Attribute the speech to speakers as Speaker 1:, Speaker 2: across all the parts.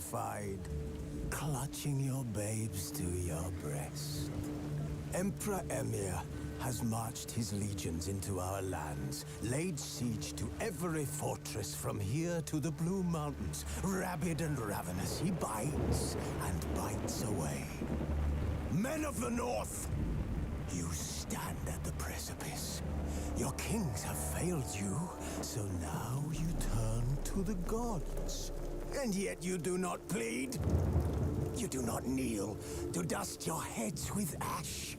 Speaker 1: terrified, clutching your babes to your breast. Emperor Emir has marched his legions into our lands, laid siege to every fortress from here to the Blue Mountains. Rabid and ravenous, he bites and bites away. Men of the North, you stand at the precipice. Your kings have failed you, so now you turn to the gods. And yet you do not plead. You do not kneel to dust your heads with ash.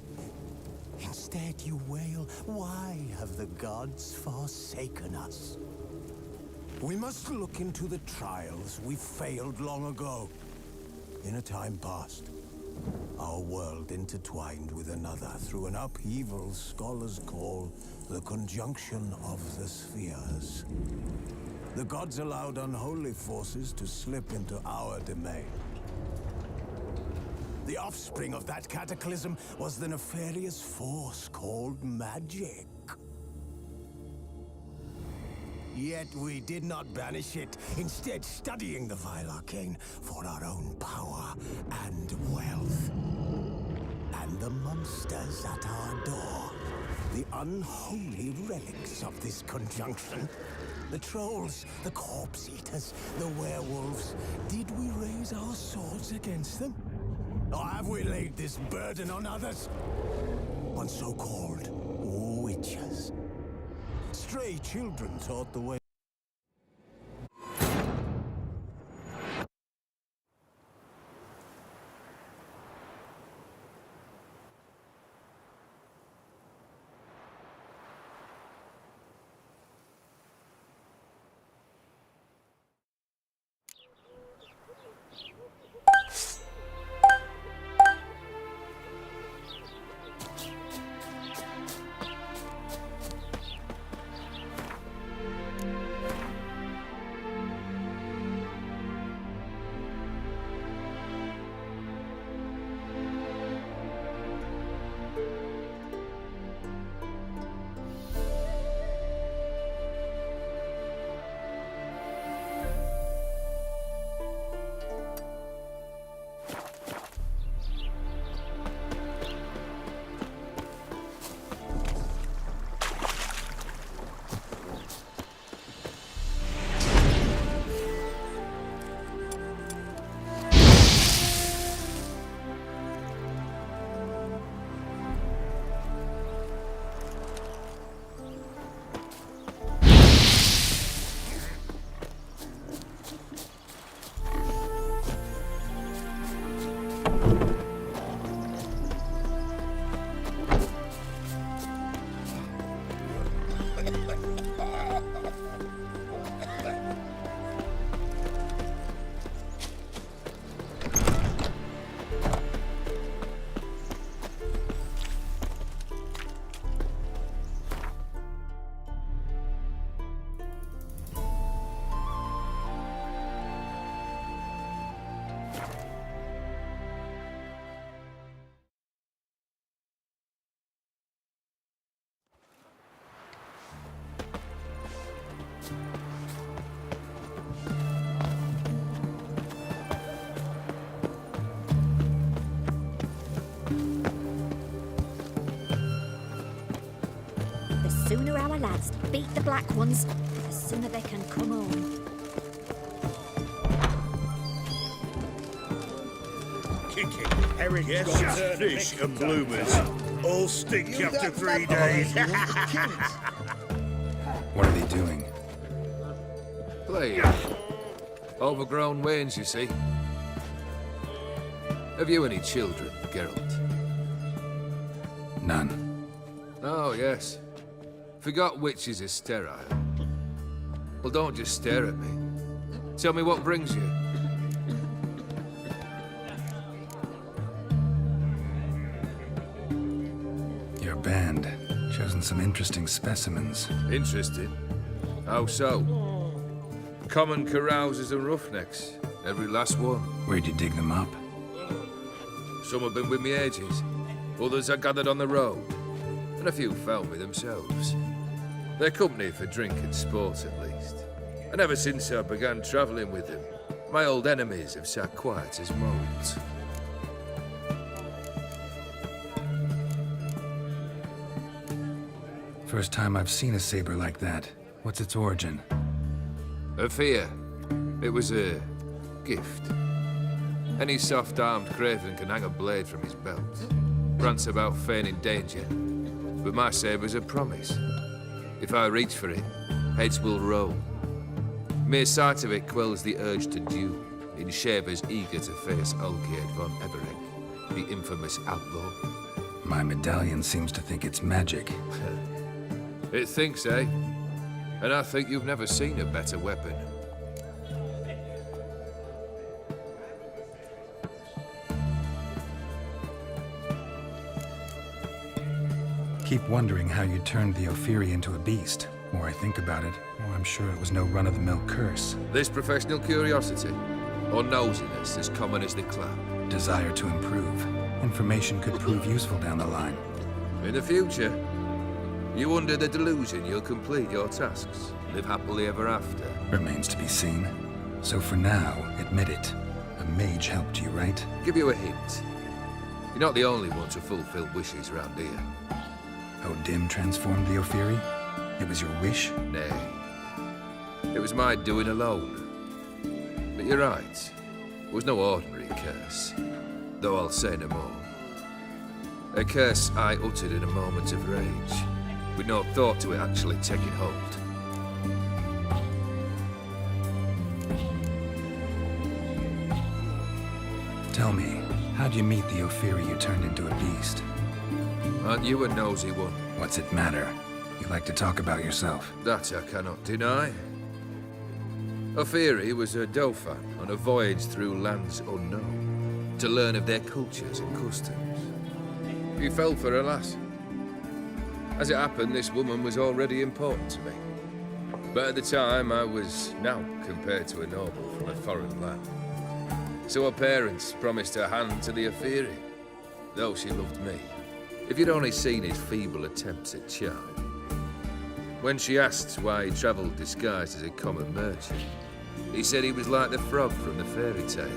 Speaker 1: Instead you wail, why have the gods forsaken us? We must look into the trials we failed long ago. In a time past, our world intertwined with another through an upheaval scholars call the conjunction of the spheres. The gods allowed unholy forces to slip into our domain. The offspring of that cataclysm was the nefarious force called magic. Yet we did not banish it, instead studying the vile arcane for our own power and wealth. And the monsters at our door, the unholy relics of this conjunction. The trolls, the corpse eaters, the werewolves. Did we raise our swords against them? Or have we laid this burden on others? On so-called witches. Stray children taught the way.
Speaker 2: The sooner our lads beat the Black Ones, the sooner they can come home.
Speaker 3: Kicking, herring, yes, fish and bloomers. All stink after 3 days.
Speaker 4: What are they doing?
Speaker 5: Playing. Overgrown wains, you see. Have you any children, Geralt?
Speaker 4: None.
Speaker 5: Oh, yes. Forgot witches are sterile. Well, don't just stare at me. Tell me what brings you.
Speaker 4: Your band. Chosen some interesting specimens.
Speaker 5: Interested? How so? Common carousers and roughnecks. Every last one.
Speaker 4: Where'd you dig them up?
Speaker 5: Some have been with me ages. Others I gathered on the road. And a few found me themselves. They're company for drink and sport, at least. And ever since I began travelling with them, My old enemies have sat quiet as moles.
Speaker 4: First time I've seen a saber like that. What's its origin?
Speaker 5: A fear. It was a gift. Any soft-armed craven can hang a blade from his belt. Rants about feigning danger. But my saber's a promise. If I reach for it, heads will roll. Mere sight of it quells the urge to duel, in shavers eager to face Olgierd von Eberek, the infamous outlaw.
Speaker 4: My medallion seems to think it's magic.
Speaker 5: It thinks, eh? And I think you've never seen a better weapon.
Speaker 4: Keep wondering how you turned the Ophiri into a beast. The more I think about it, the more I'm sure it was no run-of-the-mill curse.
Speaker 5: This professional curiosity, or nosiness as common as the clap.
Speaker 4: Desire to improve. Information could prove useful down the line.
Speaker 5: In the future, you under the delusion you'll complete your tasks, live happily ever after.
Speaker 4: Remains to be seen. So for now, admit it. A mage helped you, right?
Speaker 5: Give you a hint. You're not the only one to fulfill wishes round here.
Speaker 4: Odin transformed the Ophiri? It was your wish?
Speaker 5: Nay. It was my doing alone. But you're right. It was no ordinary curse. Though I'll say no more. A curse I uttered in a moment of rage, with no thought to it actually taking hold.
Speaker 4: Tell me, how'd you meet the Ophiri you turned into a beast?
Speaker 5: Aren't you a nosy one?
Speaker 4: What's it matter? You like to talk about yourself.
Speaker 5: That I cannot deny. Ophiri was a Dauphin on a voyage through lands unknown, to learn of their cultures and customs. He fell for a lass. As it happened, this woman was already important to me. But at the time, I was now compared to a noble from a foreign land. So her parents promised her hand to the Ophiri, though she loved me. If you'd only seen his feeble attempts at charm. When she asked why he travelled disguised as a common merchant, he said he was like the frog from the fairy tale.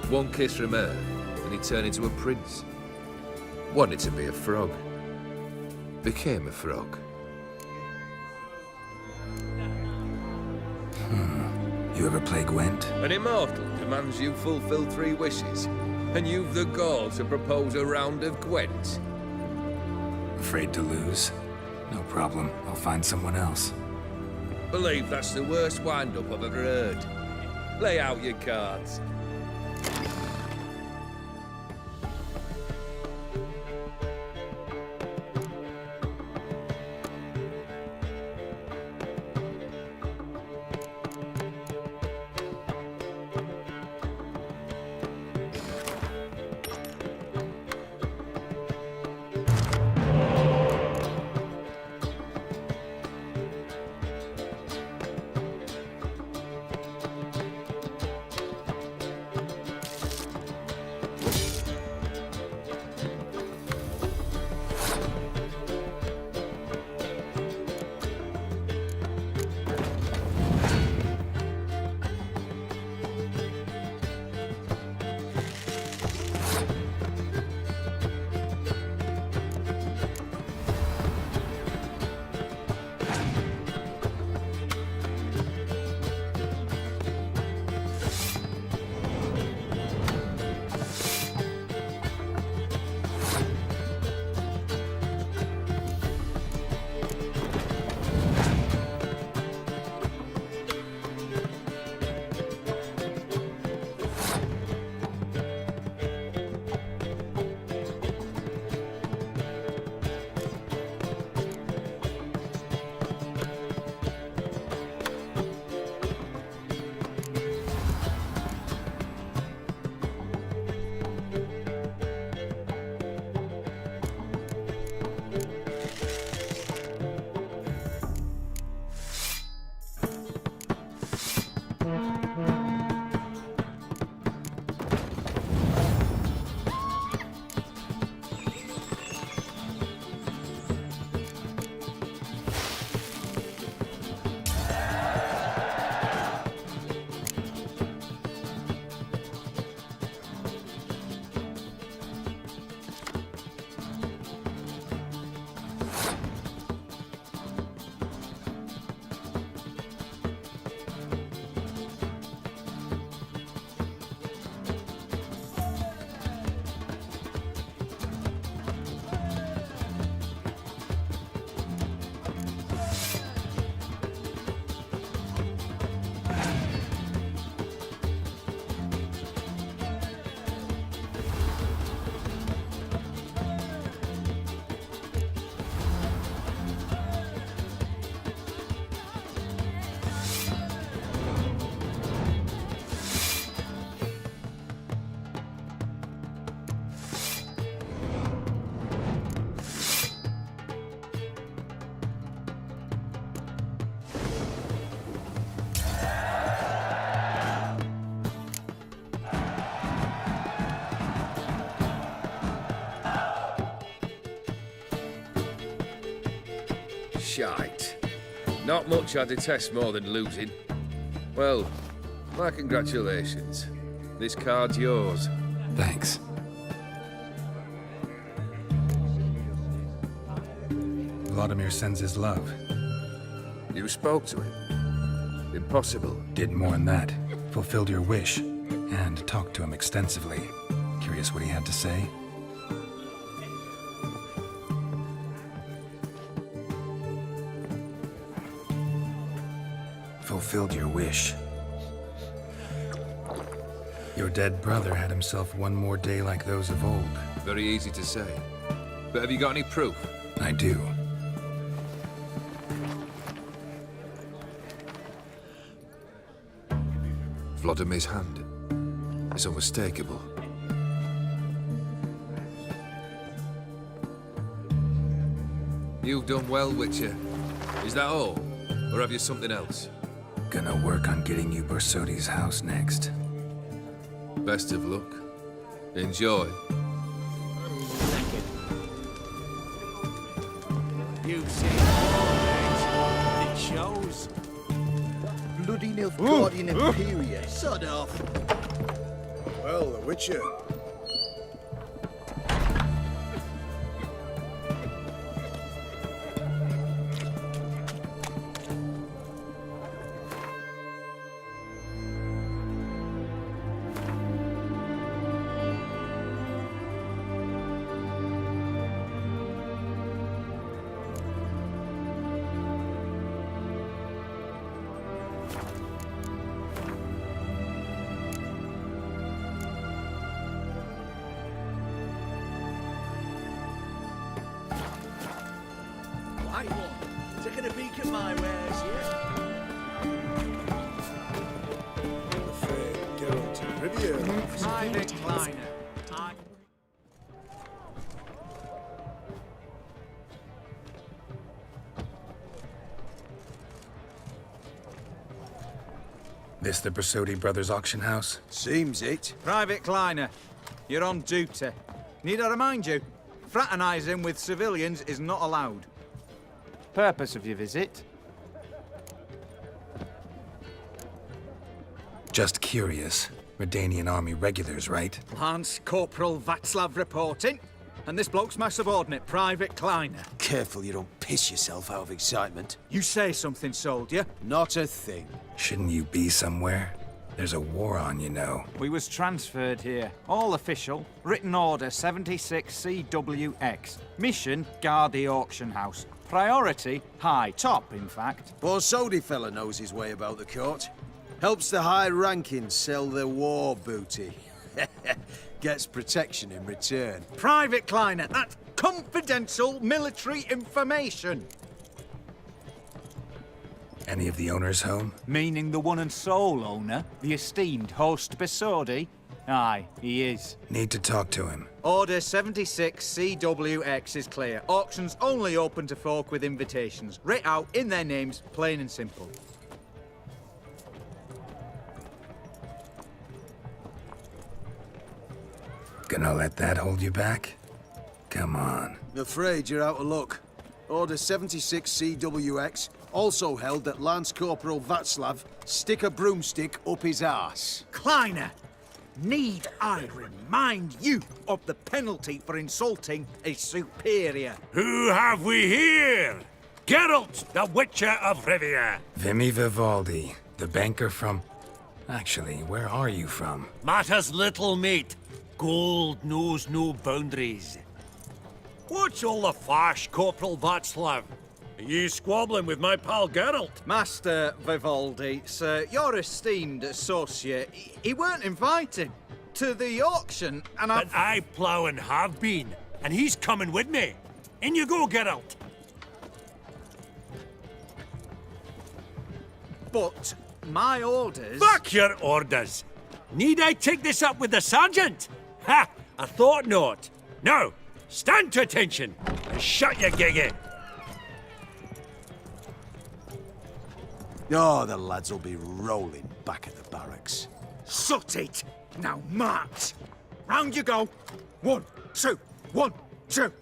Speaker 5: One kiss from her, and he turned into a prince. Wanted to be a frog. Became a frog.
Speaker 4: You ever play Gwent?
Speaker 5: An immortal demands you fulfill 3 wishes, and you've the gall to propose a round of Gwent.
Speaker 4: Afraid to lose? No problem. I'll find someone else.
Speaker 5: Believe that's the worst wind-up I've ever heard. Lay out your cards. Shite. Not much I detest more than losing. Well, my congratulations. This card's yours.
Speaker 4: Thanks. Vladimir sends his love.
Speaker 5: You spoke to him. Impossible.
Speaker 4: Did more than that. Fulfilled your wish. And talked to him extensively. Curious what he had to say? Fulfilled your wish. Your dead brother had himself one more day like those of old.
Speaker 5: Very easy to say. But have you got any proof?
Speaker 4: I do.
Speaker 5: Vladimir's hand. It's unmistakable. You've done well, Witcher. Is that all? Or have you something else?
Speaker 4: Gonna work on getting you Borsodi's house next.
Speaker 5: Best of luck. Enjoy.
Speaker 6: You've seen it. It shows.
Speaker 3: Bloody Nilfgaardian Imperia.
Speaker 6: Sod off.
Speaker 3: Well, the Witcher.
Speaker 6: Right one. Taking a peek at my wares, yeah?
Speaker 3: I'm afraid Geralt of Rivia.
Speaker 6: Private Kleiner.
Speaker 4: This the Borsodi Brothers auction house?
Speaker 3: Seems it.
Speaker 7: Private Kleiner, you're on duty. Need I remind you, fraternizing with civilians is not allowed. Purpose of your visit?
Speaker 4: Just curious. Redanian army regulars, right?
Speaker 7: Lance Corporal Václav reporting. And this bloke's my subordinate, Private Kleiner.
Speaker 8: Careful you don't piss yourself out of excitement.
Speaker 7: You say something, soldier.
Speaker 8: Not a thing.
Speaker 4: Shouldn't you be somewhere? There's a war on, you know.
Speaker 7: We was transferred here. All official. Written order 76 CWX. Mission, guard the auction house. Priority, high. Top, in fact.
Speaker 8: Borsodi fella knows his way about the court. Helps the high rankings sell their war booty. Gets protection in return.
Speaker 7: Private Kleiner, that's confidential military information.
Speaker 4: Any of the owners home?
Speaker 7: Meaning the one and sole owner, the esteemed host Borsodi? Aye, he is.
Speaker 4: Need to talk to him.
Speaker 7: Order 76 CWX is clear. Auctions only open to folk with invitations. Writ out in their names, plain and simple.
Speaker 4: Gonna let that hold you back? Come on.
Speaker 8: I'm afraid you're out of luck. Order 76 CWX also held that Lance Corporal Václav stick a broomstick up his arse.
Speaker 7: Kleiner, need I remind you of the penalty for insulting a superior?
Speaker 3: Who have we here? Geralt, the Witcher of Rivia.
Speaker 4: Vimy Vivaldi, the banker from... Actually, where are you from?
Speaker 3: Matters little, mate. Gold knows no boundaries. What's all the fash, Corporal Václav? Are you squabbling with my pal Geralt?
Speaker 7: Master Vivaldi, sir, your esteemed associate, he weren't invited to the auction, and
Speaker 3: But I plough and have been, and he's coming with me. In you go, Geralt.
Speaker 7: But my orders...
Speaker 3: Back your orders. Need I take this up with the sergeant? Ha! I thought not. Now, stand to attention and shut your giggy.
Speaker 8: Oh, the lads will be rolling back at the barracks.
Speaker 7: Sut it! Now march! Round you go! 1, 2, 1, 2!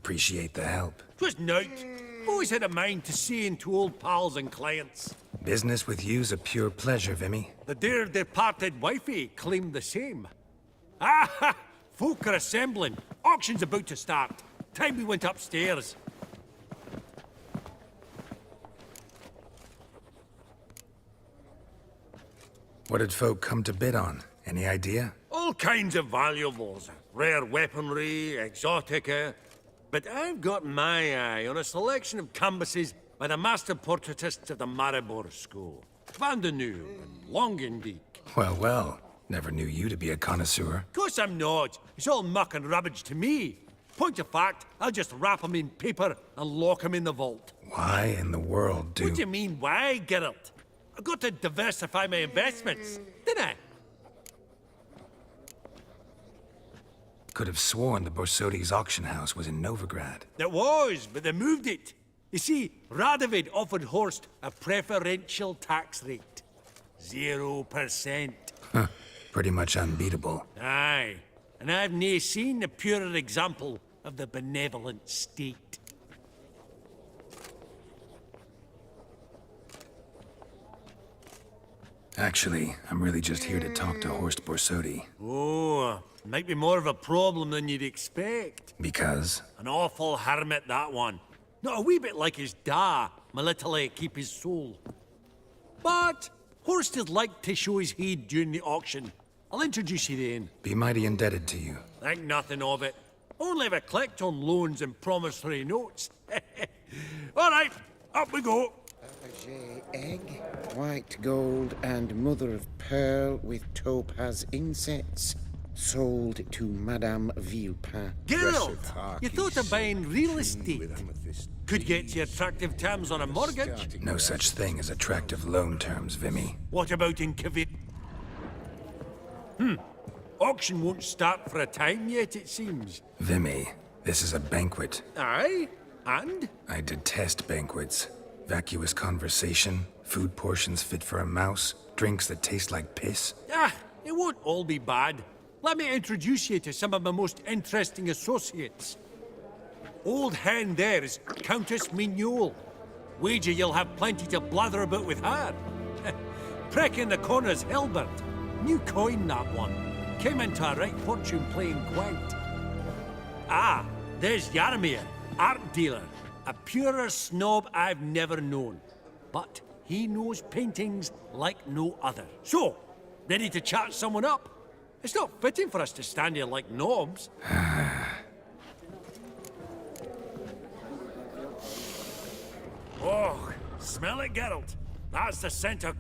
Speaker 4: Appreciate the help.
Speaker 3: 'Twas nowt. Always had a mind to see into old pals and clients.
Speaker 4: Business with you's a pure pleasure, Vimy.
Speaker 3: The dear departed wifey claimed the same. Ah! Folk are assembling. Auction's about to start. Time we went upstairs.
Speaker 4: What did folk come to bid on? Any idea?
Speaker 3: All kinds of valuables. Rare weaponry, exotica. But I've got my eye on a selection of canvases by the master portraitists of the Maribor School. Van de Nieuw and Longendijk.
Speaker 4: Well, well. Never knew you to be a connoisseur.
Speaker 3: Of course I'm not. It's all muck and rubbish to me. Point of fact, I'll just wrap 'em in paper and lock 'em in the vault.
Speaker 4: Why in the world do...
Speaker 3: What do you mean, why, Geralt? I've got to diversify my investments, didn't I?
Speaker 4: Could have sworn the Borsodi's auction house was in Novigrad.
Speaker 3: It was, but they moved it. You see, Radovid offered Horst a preferential tax rate. 0%.
Speaker 4: Huh. Pretty much unbeatable.
Speaker 3: Aye, and I've nae seen a purer example of the benevolent state.
Speaker 4: Actually, I'm really just here to talk to Horst Borsodi.
Speaker 3: Oh, might be more of a problem than you'd expect.
Speaker 4: Because?
Speaker 3: An awful hermit, that one. Not a wee bit like his da, my little keep his soul. But Horst is like to show his heed during the auction. I'll introduce you then.
Speaker 4: Be mighty indebted to you.
Speaker 3: Think nothing of it. Only if I collect on loans and promissory notes. All right, up we go.
Speaker 9: Fabergé egg, white gold and mother of pearl with topaz insets. Sold to Madame Villepin.
Speaker 3: Geralt, you thought of buying real estate. Could get you attractive terms on a mortgage.
Speaker 4: No such thing as attractive loan terms, Vimy.
Speaker 3: What about in Kavir? Auction won't start for a time yet, it seems.
Speaker 4: Vimy, this is a banquet.
Speaker 3: Aye, and?
Speaker 4: I detest banquets. Vacuous conversation, food portions fit for a mouse, drinks that taste like piss.
Speaker 3: Ah, it won't all be bad. Let me introduce you to some of my most interesting associates. Old hen there is Countess Mignol. Wager you'll have plenty to blather about with her. Prick in the corner's Hilbert. New coin, that one. Came into a right fortune playing quite. Ah, there's Yarmir, art dealer. A purer snob I've never known. But he knows paintings like no other. So, ready to chat someone up? It's not fitting for us to stand here like knobs. Oh, smell it, Geralt. That's the scent of...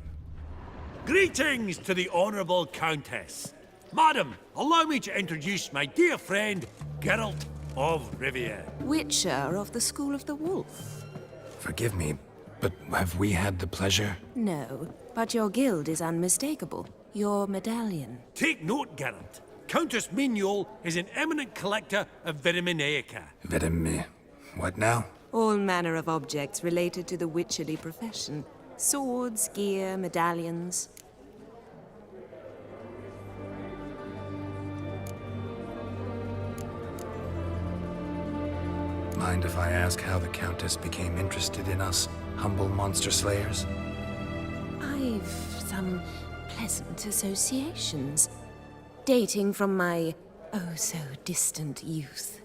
Speaker 3: Greetings to the Honourable Countess. Madam, allow me to introduce my dear friend, Geralt of Rivia.
Speaker 10: Witcher of the School of the Wolf.
Speaker 4: Forgive me, but have we had the pleasure?
Speaker 10: No, but your guild is unmistakable. Your medallion.
Speaker 3: Take note, Geralt. Countess Mignol is an eminent collector of Vitaminaica.
Speaker 4: What now?
Speaker 10: All manner of objects related to the witcherly profession. Swords, gear, medallions.
Speaker 4: Mind if I ask how the Countess became interested in us, humble monster slayers?
Speaker 10: I've some pleasant associations, dating from my oh-so-distant youth.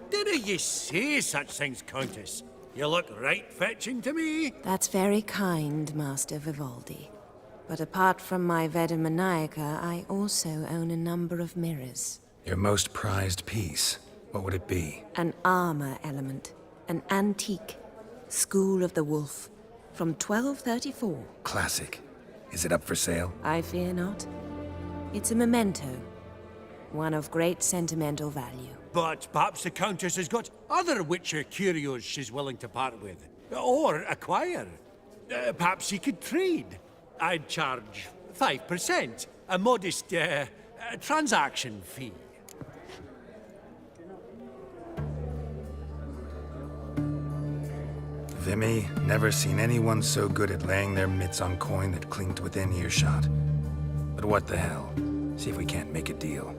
Speaker 3: Didn't you say such things, Countess? You look right fetching to me.
Speaker 10: That's very kind, Master Vivaldi. But apart from my Vedamaniaca, I also own a number of mirrors.
Speaker 4: Your most prized piece, what would it be?
Speaker 10: An armor element. An antique. School of the Wolf. From 1234.
Speaker 4: Classic. Is it up for sale?
Speaker 10: I fear not. It's a memento. One of great sentimental value.
Speaker 3: But perhaps the Countess has got other Witcher curios she's willing to part with. Or acquire. Perhaps she could trade. I'd charge 5%. A modest, transaction fee.
Speaker 4: Vimy, never seen anyone so good at laying their mitts on coin that clinked within earshot. But what the hell? See if we can't make a deal.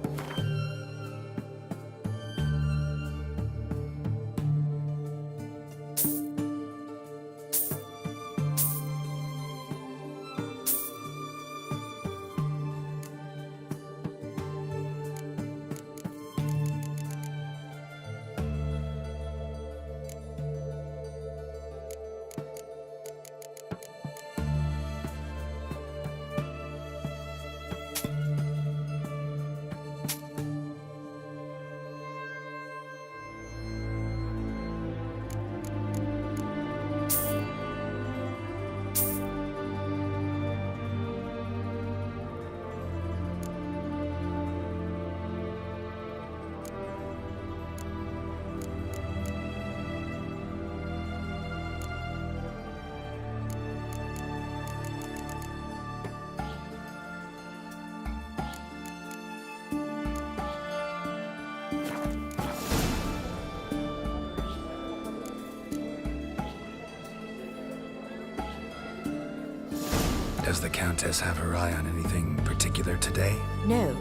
Speaker 4: Does the Countess have her eye on anything particular today?
Speaker 10: No,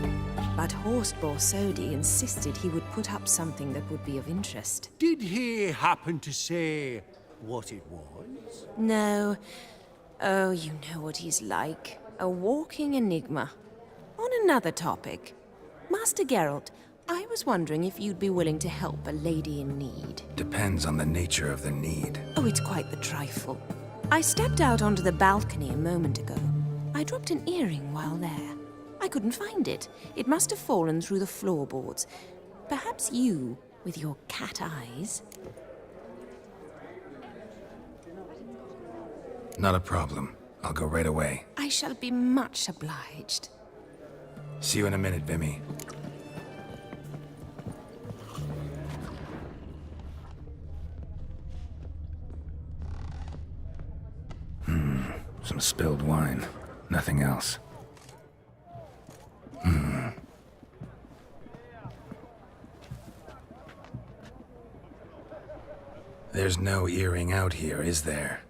Speaker 10: but Horst Borsodi insisted he would put up something that would be of interest.
Speaker 3: Did he happen to say what it was?
Speaker 10: No. Oh, you know what he's like. A walking enigma. On another topic, Master Geralt, I was wondering if you'd be willing to help a lady in need.
Speaker 4: Depends on the nature of the need.
Speaker 10: Oh, it's quite the trifle. I stepped out onto the balcony a moment ago. I dropped an earring while there. I couldn't find it. It must have fallen through the floorboards. Perhaps you, with your cat eyes...
Speaker 4: Not a problem. I'll go right away.
Speaker 10: I shall be much obliged.
Speaker 4: See you in a minute, Vimy. Some spilled wine. Nothing else. There's no earring out here, is there?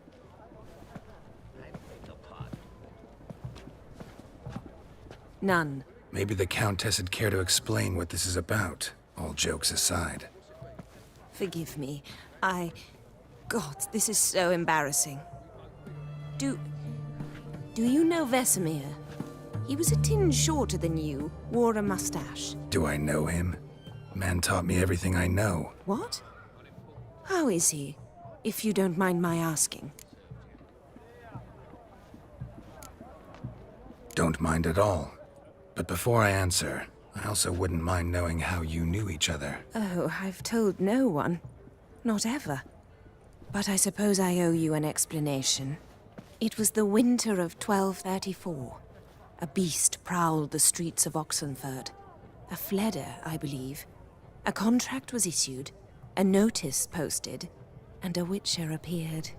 Speaker 10: None.
Speaker 4: Maybe the Countess would care to explain what this is about, all jokes aside.
Speaker 10: Forgive me. God, this is so embarrassing. Do you know Vesemir? He was a tinge shorter than you, wore a mustache.
Speaker 4: Do I know him? Man taught me everything I know.
Speaker 10: What? How is he, if you don't mind my asking?
Speaker 4: Don't mind at all. But before I answer, I also wouldn't mind knowing how you knew each other.
Speaker 10: Oh, I've told no one. Not ever. But I suppose I owe you an explanation. It was the winter of 1234. A beast prowled the streets of Oxenford. A Fleder, I believe. A contract was issued, a notice posted, and a witcher appeared.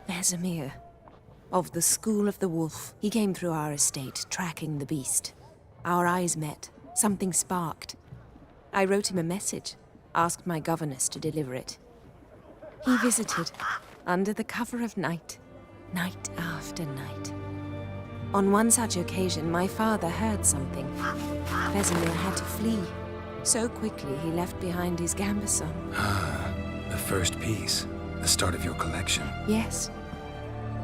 Speaker 10: Vesemir. Of the School of the Wolf. He came through our estate, tracking the beast. Our eyes met. Something sparked. I wrote him a message, asked my governess to deliver it. He visited, under the cover of night, night after night. On one such occasion, my father heard something. Vesemir had to flee. So quickly, he left behind his gambeson.
Speaker 4: Ah, the first piece. The start of your collection.
Speaker 10: Yes,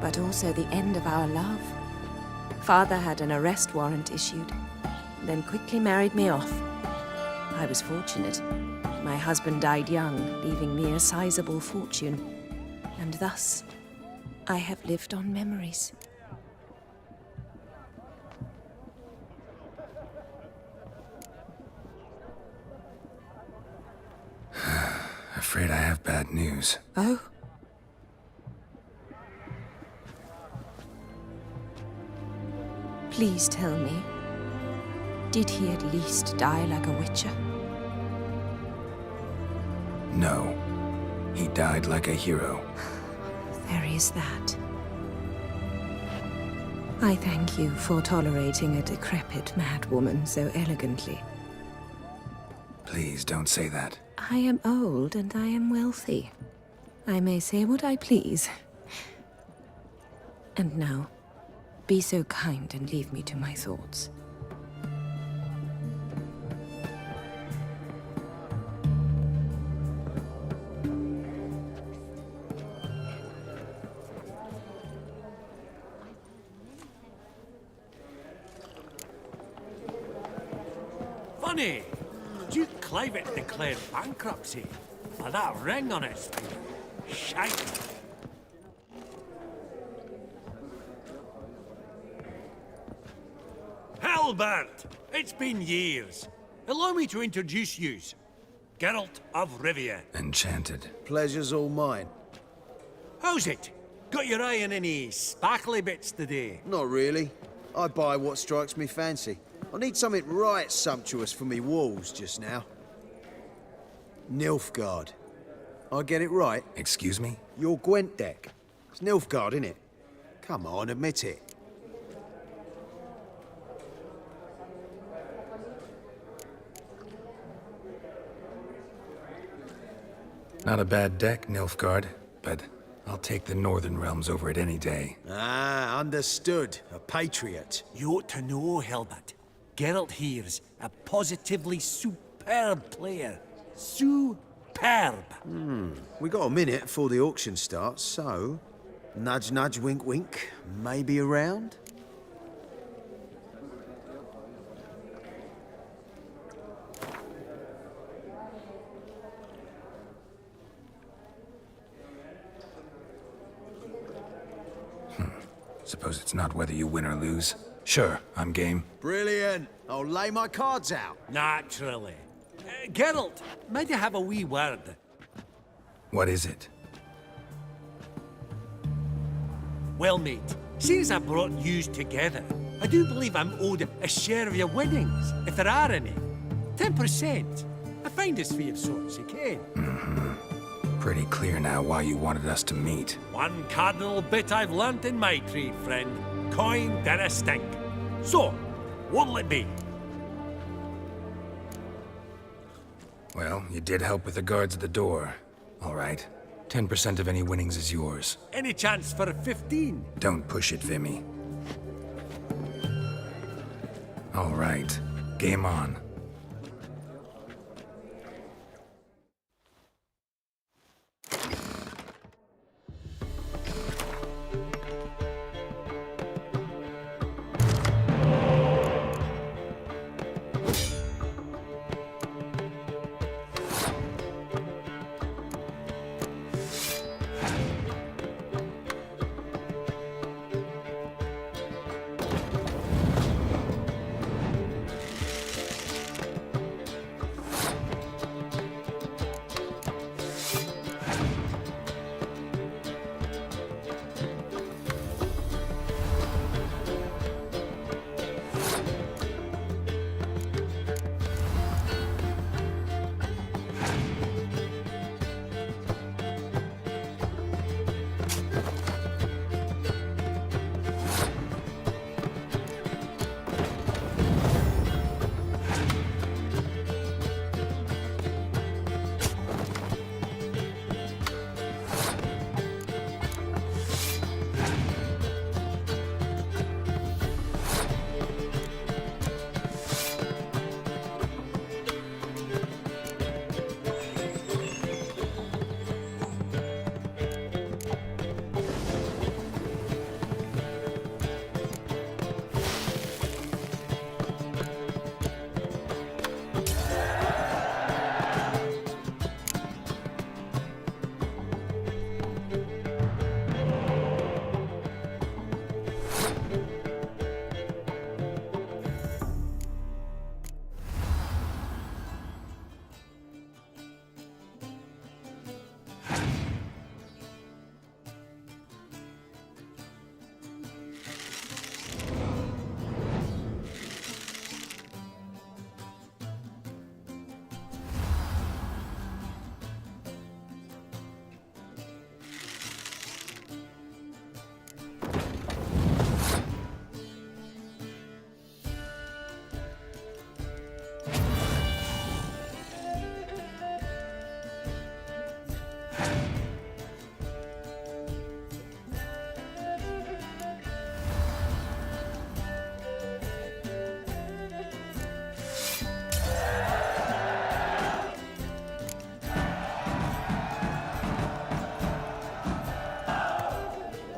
Speaker 10: but also the end of our love. Father had an arrest warrant issued, then quickly married me off. I was fortunate. My husband died young, leaving me a sizable fortune. And thus, I have lived on memories.
Speaker 4: Afraid I have bad news.
Speaker 10: Oh? Please tell me, did he at least die like a witcher?
Speaker 4: No. He died like a hero.
Speaker 10: There is that. I thank you for tolerating a decrepit madwoman so elegantly.
Speaker 4: Please don't say that.
Speaker 10: I am old and I am wealthy. I may say what I please. And now, be so kind and leave me to my thoughts.
Speaker 3: Funny! Duke Clivet declared bankruptcy. With that ring on his finger. Shite! Halbert! It's been years. Allow me to introduce yous. Geralt of Rivia.
Speaker 4: Enchanted.
Speaker 8: Pleasure's all mine.
Speaker 3: How's it? Got your eye on any sparkly bits today?
Speaker 8: Not really. I buy what strikes me fancy. I need something right sumptuous for me walls just now. Nilfgaard. I get it right?
Speaker 4: Excuse me?
Speaker 8: Your Gwent deck. It's Nilfgaard, innit? Come on, admit it.
Speaker 4: Not a bad deck, Nilfgaard, but I'll take the Northern Realms over it any day.
Speaker 8: Ah, understood. A patriot.
Speaker 3: You ought to know, Hilbert. Geralt here's a positively superb player. Superb.
Speaker 8: We got a minute before the auction starts, so... Nudge, nudge, wink, wink. Maybe around?
Speaker 4: Suppose it's not whether you win or lose. Sure, I'm game.
Speaker 8: Brilliant. I'll lay my cards out.
Speaker 3: Naturally. Geralt, might I have a wee word?
Speaker 4: What is it?
Speaker 3: Well, mate, since I brought yous together, I do believe I'm owed a share of your winnings, if there are any. 10%. I find this fee of sorts, you can.
Speaker 4: Pretty clear now why you wanted us to meet.
Speaker 3: One cardinal bit I've learnt in my trade, friend. Coin dinna stink. So, what'll it be?
Speaker 4: Well, you did help with the guards at the door. All right. 10% of any winnings is yours.
Speaker 3: Any chance for a 15?
Speaker 4: Don't push it, Vimy. All right. Game on.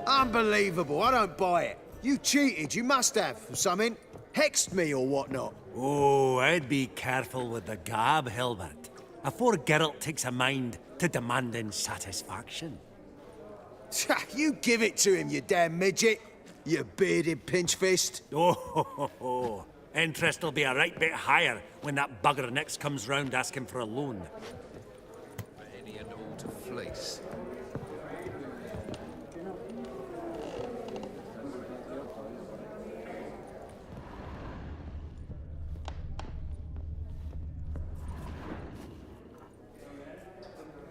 Speaker 8: Unbelievable. I don't buy it. You cheated. You must have, or something. Hexed me or whatnot.
Speaker 3: Oh, I'd be careful with the gab, Hilbert, afore Geralt takes a mind to demanding satisfaction.
Speaker 8: You give it to him, you damn midget. You bearded pinch-fist.
Speaker 3: Oh, interest will be a right bit higher when that bugger next comes round asking for a loan.
Speaker 5: Any and all to fleece.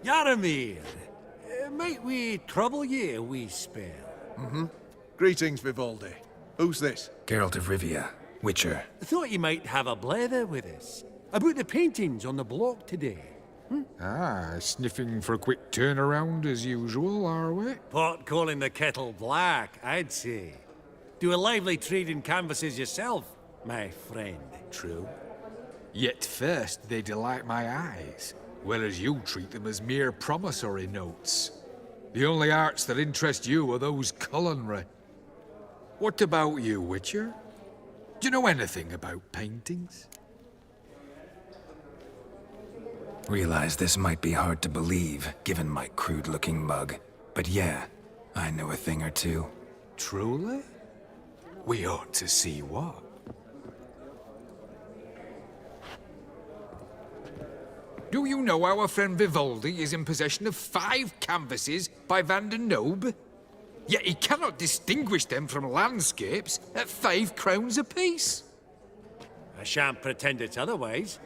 Speaker 3: Yaramir, might we trouble ye a wee spell?
Speaker 6: Greetings, Vivaldi. Who's this?
Speaker 4: Geralt of Rivia, Witcher.
Speaker 3: Thought you might have a blether with us about the paintings on the block today.
Speaker 11: Ah, sniffing for a quick turnaround as usual, are we?
Speaker 3: Pot calling the kettle black, I'd say. Do a lively trade in canvases yourself, my friend.
Speaker 11: True. Yet first they delight my eyes, whereas you treat them as mere promissory notes. The only arts that interest you are those culinary. What about you, Witcher? Do you know anything about paintings?
Speaker 4: Realize this might be hard to believe, given my crude-looking mug. But yeah, I know a thing or two.
Speaker 11: Truly? We ought to see what. Do you know our friend Vivaldi is in possession of 5 canvases by Van der Nobe? Yet he cannot distinguish them from landscapes at 5 crowns apiece.
Speaker 3: I shan't pretend it's otherwise.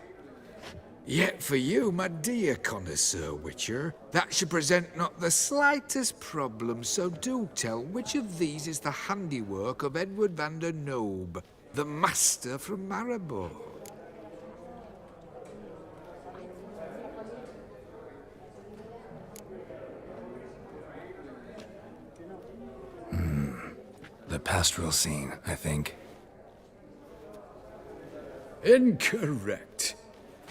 Speaker 11: Yet for you, my dear connoisseur Witcher, that should present not the slightest problem, so do tell which of these is the handiwork of Edward van der Nobe, the master from Maribor.
Speaker 4: The pastoral scene, I think.
Speaker 12: Incorrect.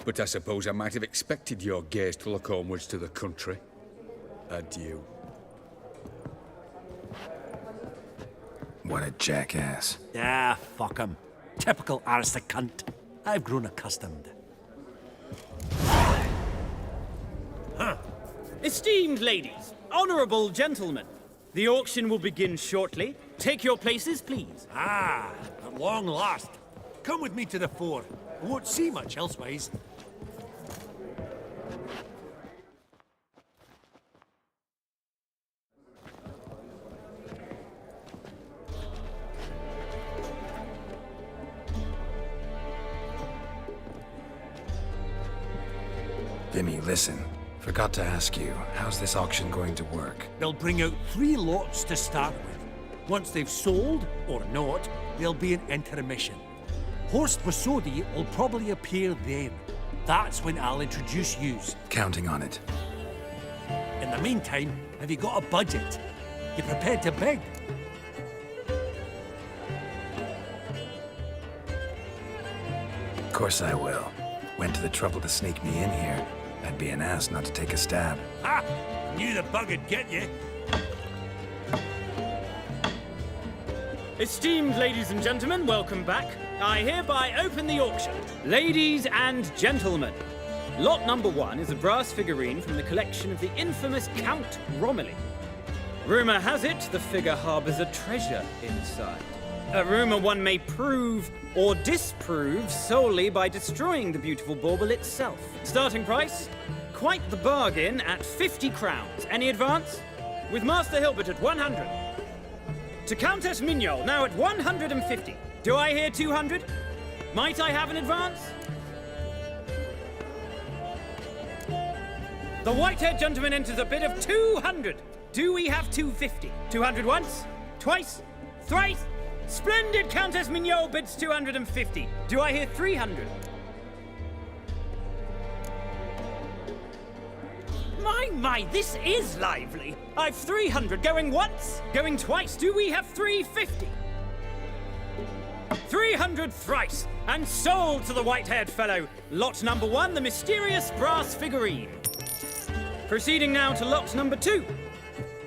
Speaker 12: But I suppose I might have expected your gaze to look onwards to the country. Adieu.
Speaker 4: What a jackass.
Speaker 3: Ah, fuck him. Typical aristocrat. I've grown accustomed.
Speaker 13: Esteemed ladies, honorable gentlemen, the auction will begin shortly. Take your places, please.
Speaker 3: Ah, at long last. Come with me to the fore. I won't see much elsewise.
Speaker 4: Vimy, listen. Forgot to ask you, how's this auction going to work?
Speaker 3: They'll bring out 3 lots to start with. Once they've sold, or not, there'll be an intermission. Horst Vasodi will probably appear then. That's when I'll introduce yous.
Speaker 4: Counting on it.
Speaker 3: In the meantime, have you got a budget? You prepared to beg?
Speaker 4: Of course I will. Went to the trouble to sneak me in here. I'd be an ass not to take a stab.
Speaker 3: Ha! Knew the bug'd get you.
Speaker 13: Esteemed ladies and gentlemen, welcome back. I hereby open the auction. Ladies and gentlemen, lot number 1 is a brass figurine from the collection of the infamous Count Romilly. Rumor has it the figure harbors a treasure inside. A rumor one may prove or disprove solely by destroying the beautiful bauble itself. Starting price? Quite the bargain at 50 crowns. Any advance? With Master Hilbert at 100. To Countess Mignol, now at 150. Do I hear 200? Might I have an advance? The white-haired gentleman enters a bid of 200. Do we have 250? 200 once? Twice? Thrice? Splendid! Countess Mignol bids 250. Do I hear 300? My, this is lively. I've 300 going once, going twice. Do we have 350? 300 thrice, and sold to the white-haired fellow. Lot number 1, the mysterious brass figurine. Proceeding now to lot number 2.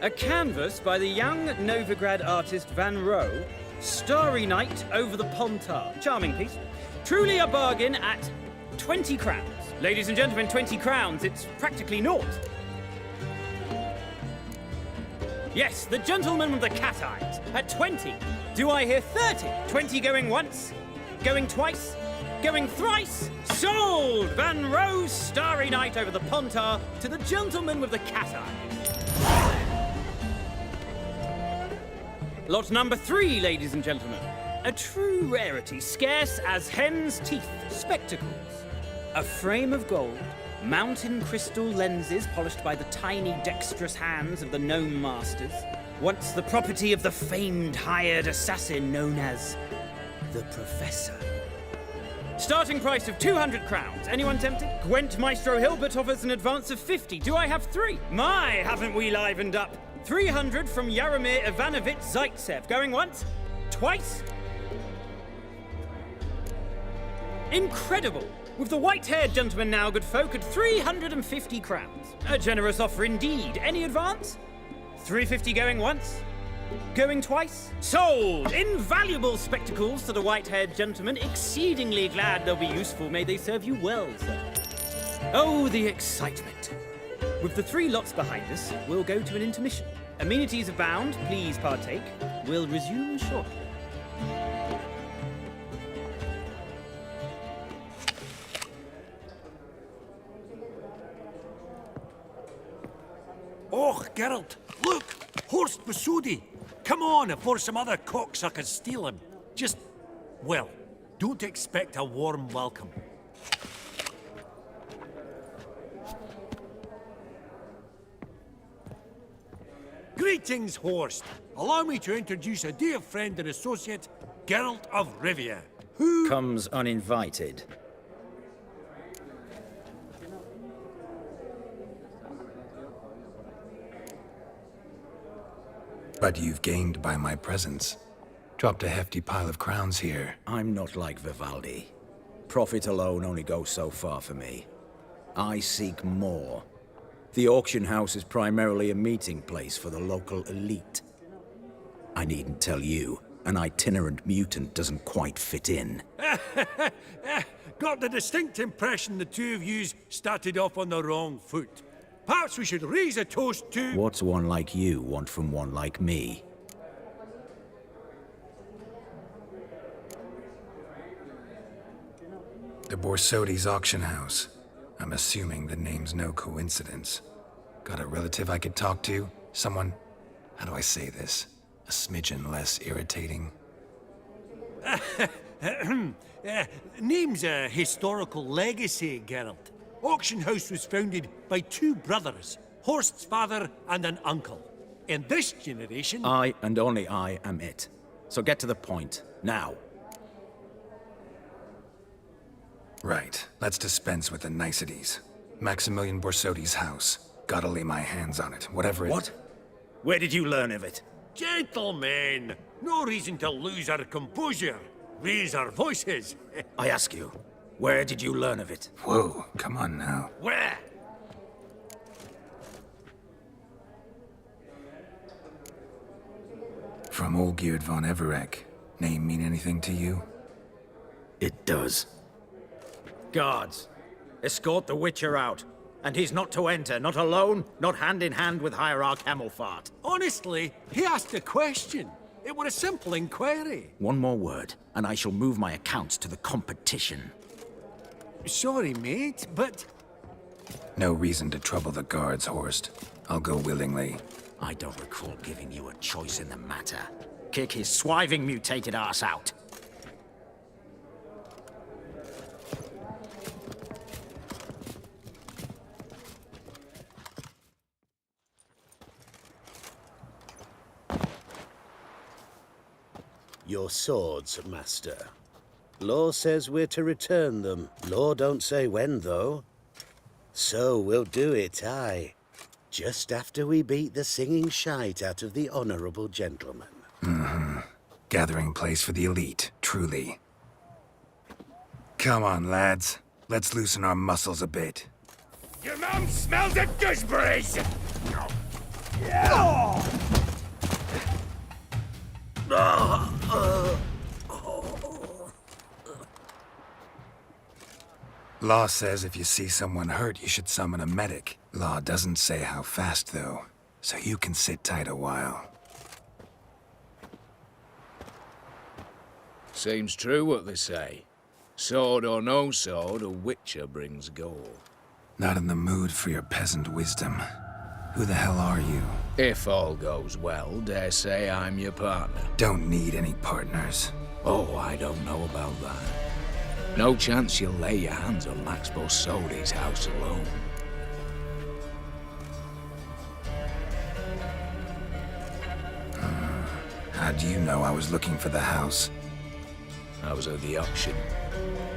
Speaker 13: A canvas by the young Novigrad artist Van Rohe, Starry Night over the Pontar. Charming piece. Truly a bargain at 20 crowns. Ladies and gentlemen, 20 crowns. It's practically naught. Yes, the gentleman with the cat eyes at 20. Do I hear 30? 20 going once, going twice, going thrice. Sold! Van Rohe's Starry Night over the Pontar to the gentleman with the cat eyes. Lot number 3, ladies and gentlemen. A true rarity, scarce as hen's teeth. Spectacles. A frame of gold, mountain crystal lenses polished by the tiny, dexterous hands of the gnome masters. Once the property of the famed hired assassin known as the Professor. Starting price of 200 crowns. Anyone tempted? Gwent Maestro Hilbert offers an advance of 50. Do I have 3? My, haven't we livened up? 300 from Yaromir Ivanovich Zaitsev. Going once? Twice? Incredible! With the white-haired gentleman now, good folk, at 350 crowns. A generous offer indeed. Any advance? 350 going once? Going twice? Sold! Invaluable spectacles to the white-haired gentleman. Exceedingly glad they'll be useful. May they serve you well, sir. Oh, the excitement. With the 3 lots behind us, we'll go to an intermission. Amenities abound. Please partake. We'll resume shortly.
Speaker 3: Oh, Geralt, look! Horst Besudi! Come on before some other cocksuckers steal him. Just, well, don't expect a warm welcome. Greetings, Horst. Allow me to introduce a dear friend and associate, Geralt of Rivia, who
Speaker 14: comes uninvited.
Speaker 4: But you've gained by my presence. Dropped a hefty pile of crowns here.
Speaker 14: I'm not like Vivaldi. Profit alone only goes so far for me. I seek more. The auction house is primarily a meeting place for the local elite. I needn't tell you, an itinerant mutant doesn't quite fit in.
Speaker 3: Got the distinct impression the two of yous started off on the wrong foot. Perhaps we should raise a toast to...
Speaker 14: What's one like you want from one like me?
Speaker 4: The Borsodi's auction house. I'm assuming the name's no coincidence. Got a relative I could talk to? Someone, how do I say this? A smidgen less irritating?
Speaker 3: Name's a historical legacy, Geralt. Auction house was founded by 2 brothers, Horst's father and an uncle. In this generation...
Speaker 14: I, and only I, am it. So get to the point, now.
Speaker 4: Right, let's dispense with the niceties. Maximilian Borsodi's house. Gotta lay my hands on it, whatever it...
Speaker 14: What? Where did you learn of it?
Speaker 3: Gentlemen, no reason to lose our composure. Raise our voices.
Speaker 14: I ask you, where did you learn of it?
Speaker 4: Whoa, come on now.
Speaker 3: Where?
Speaker 4: From Olgierd von Everec. Name mean anything to you?
Speaker 14: It does. Guards, escort the Witcher out. And he's not to enter, not alone, not hand in hand with Hierarch Hemelfart.
Speaker 3: Honestly, he asked a question. It were a simple inquiry.
Speaker 14: One more word, and I shall move my accounts to the competition.
Speaker 3: Sorry, mate, but...
Speaker 4: No reason to trouble the guards, Horst. I'll go willingly.
Speaker 14: I don't recall giving you a choice in the matter. Kick his swiving mutated ass out.
Speaker 15: Your swords, Master. Law says we're to return them. Law don't say when, though. So we'll do it, aye. Just after we beat the singing shite out of the honorable gentleman.
Speaker 4: Mm-hmm. Gathering place for the elite, truly. Come on, lads. Let's loosen our muscles a bit.
Speaker 11: Your mom smells of gooseberries!
Speaker 4: Law says if you see someone hurt, you should summon a medic. Law doesn't say how fast, though, so you can sit tight a while.
Speaker 5: Seems true what they say. Sword or no sword, a Witcher brings gold.
Speaker 4: Not in the mood for your peasant wisdom. Who the hell are you?
Speaker 5: If all goes well, dare say I'm your partner.
Speaker 4: Don't need any partners.
Speaker 5: Oh, I don't know about that. No chance you'll lay your hands on Max Borsodi's house alone.
Speaker 4: How do you know I was looking for the house?
Speaker 14: I was at the auction.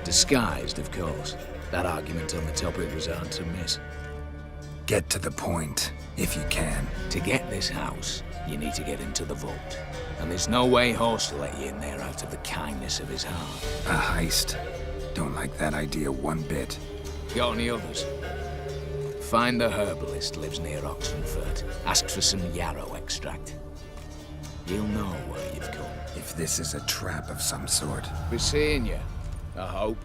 Speaker 14: Disguised, of course. That argument on the topic was hard to miss.
Speaker 4: Get to the point, if you can.
Speaker 14: To get this house, you need to get into the vault. And there's no way Horst will let you in there out of the kindness of his heart.
Speaker 4: A heist. Don't like that idea one bit.
Speaker 14: Got any others? Find the herbalist lives near Oxenfurt. Ask for some yarrow extract. You'll know where you've come.
Speaker 4: If this is a trap of some sort.
Speaker 14: Be seeing you, I hope.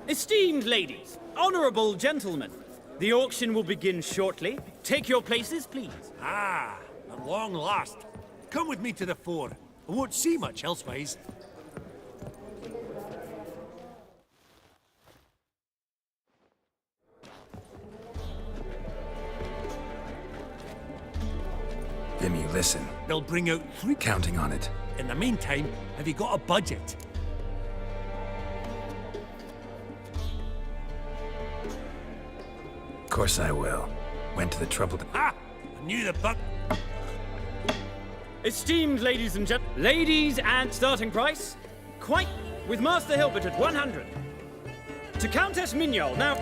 Speaker 13: Esteemed ladies, honourable gentlemen, the auction will begin shortly. Take your places, please.
Speaker 3: Ah, at long last. Come with me to the fore. I won't see much elsewise.
Speaker 4: Vimy, listen.
Speaker 3: They'll bring out 3...
Speaker 4: Counting on it.
Speaker 3: In the meantime, have you got a budget?
Speaker 4: Of course I will. Went to the trouble to...
Speaker 3: Ha! I knew the buck...
Speaker 13: Esteemed ladies and ladies and starting price, quite with Master Hilbert at 100. To Countess Mignol, now...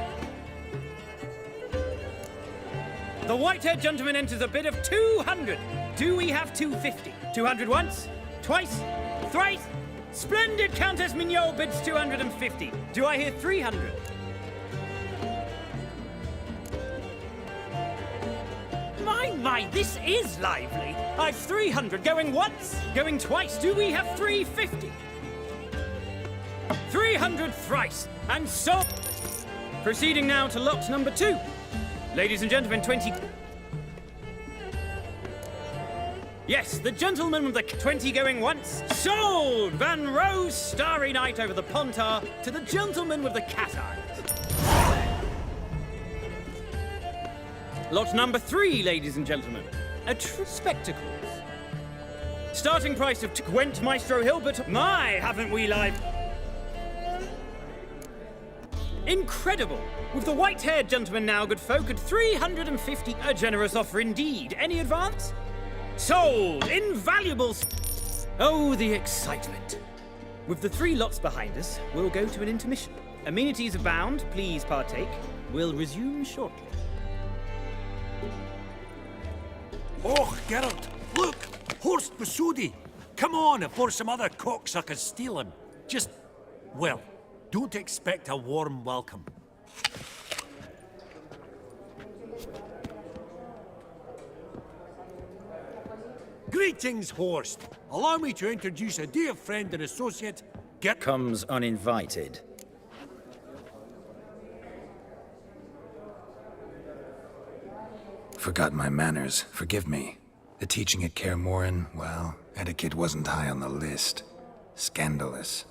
Speaker 13: The white-haired gentleman enters a bid of 200. Do we have 250? 200 once? Twice? Thrice? Splendid Countess Mignol bids 250. Do I hear 300? My, this is lively. I've 300 going once, going twice. Do we have 350? 300 thrice, and so... Proceeding now to lot number 2. Ladies and gentlemen, 20... Yes, the gentleman with the 20 going once. Sold! Van Rose, Starry Night over the Pontar to the gentleman with the cat eyes. Lot number 3, ladies and gentlemen. A true spectacles. Starting price of Gwent Maestro Hilbert. My, haven't we live? Incredible! With the white-haired gentleman now, good folk, at 350. A generous offer indeed. Any advance? Sold! Invaluable! Oh, the excitement. With the 3 lots behind us, we'll go to an intermission. Amenities abound. Please partake. We'll resume shortly.
Speaker 3: Oh, Geralt, look! Horst Besudi! Come on before some other cocksuckers steal him. Just, well, don't expect a warm welcome. Greetings, Horst. Allow me to introduce a dear friend and associate,
Speaker 14: Comes uninvited.
Speaker 4: Forgot my manners. Forgive me. The teaching at Kaer Morhen, well, etiquette wasn't high on the list. Scandalous.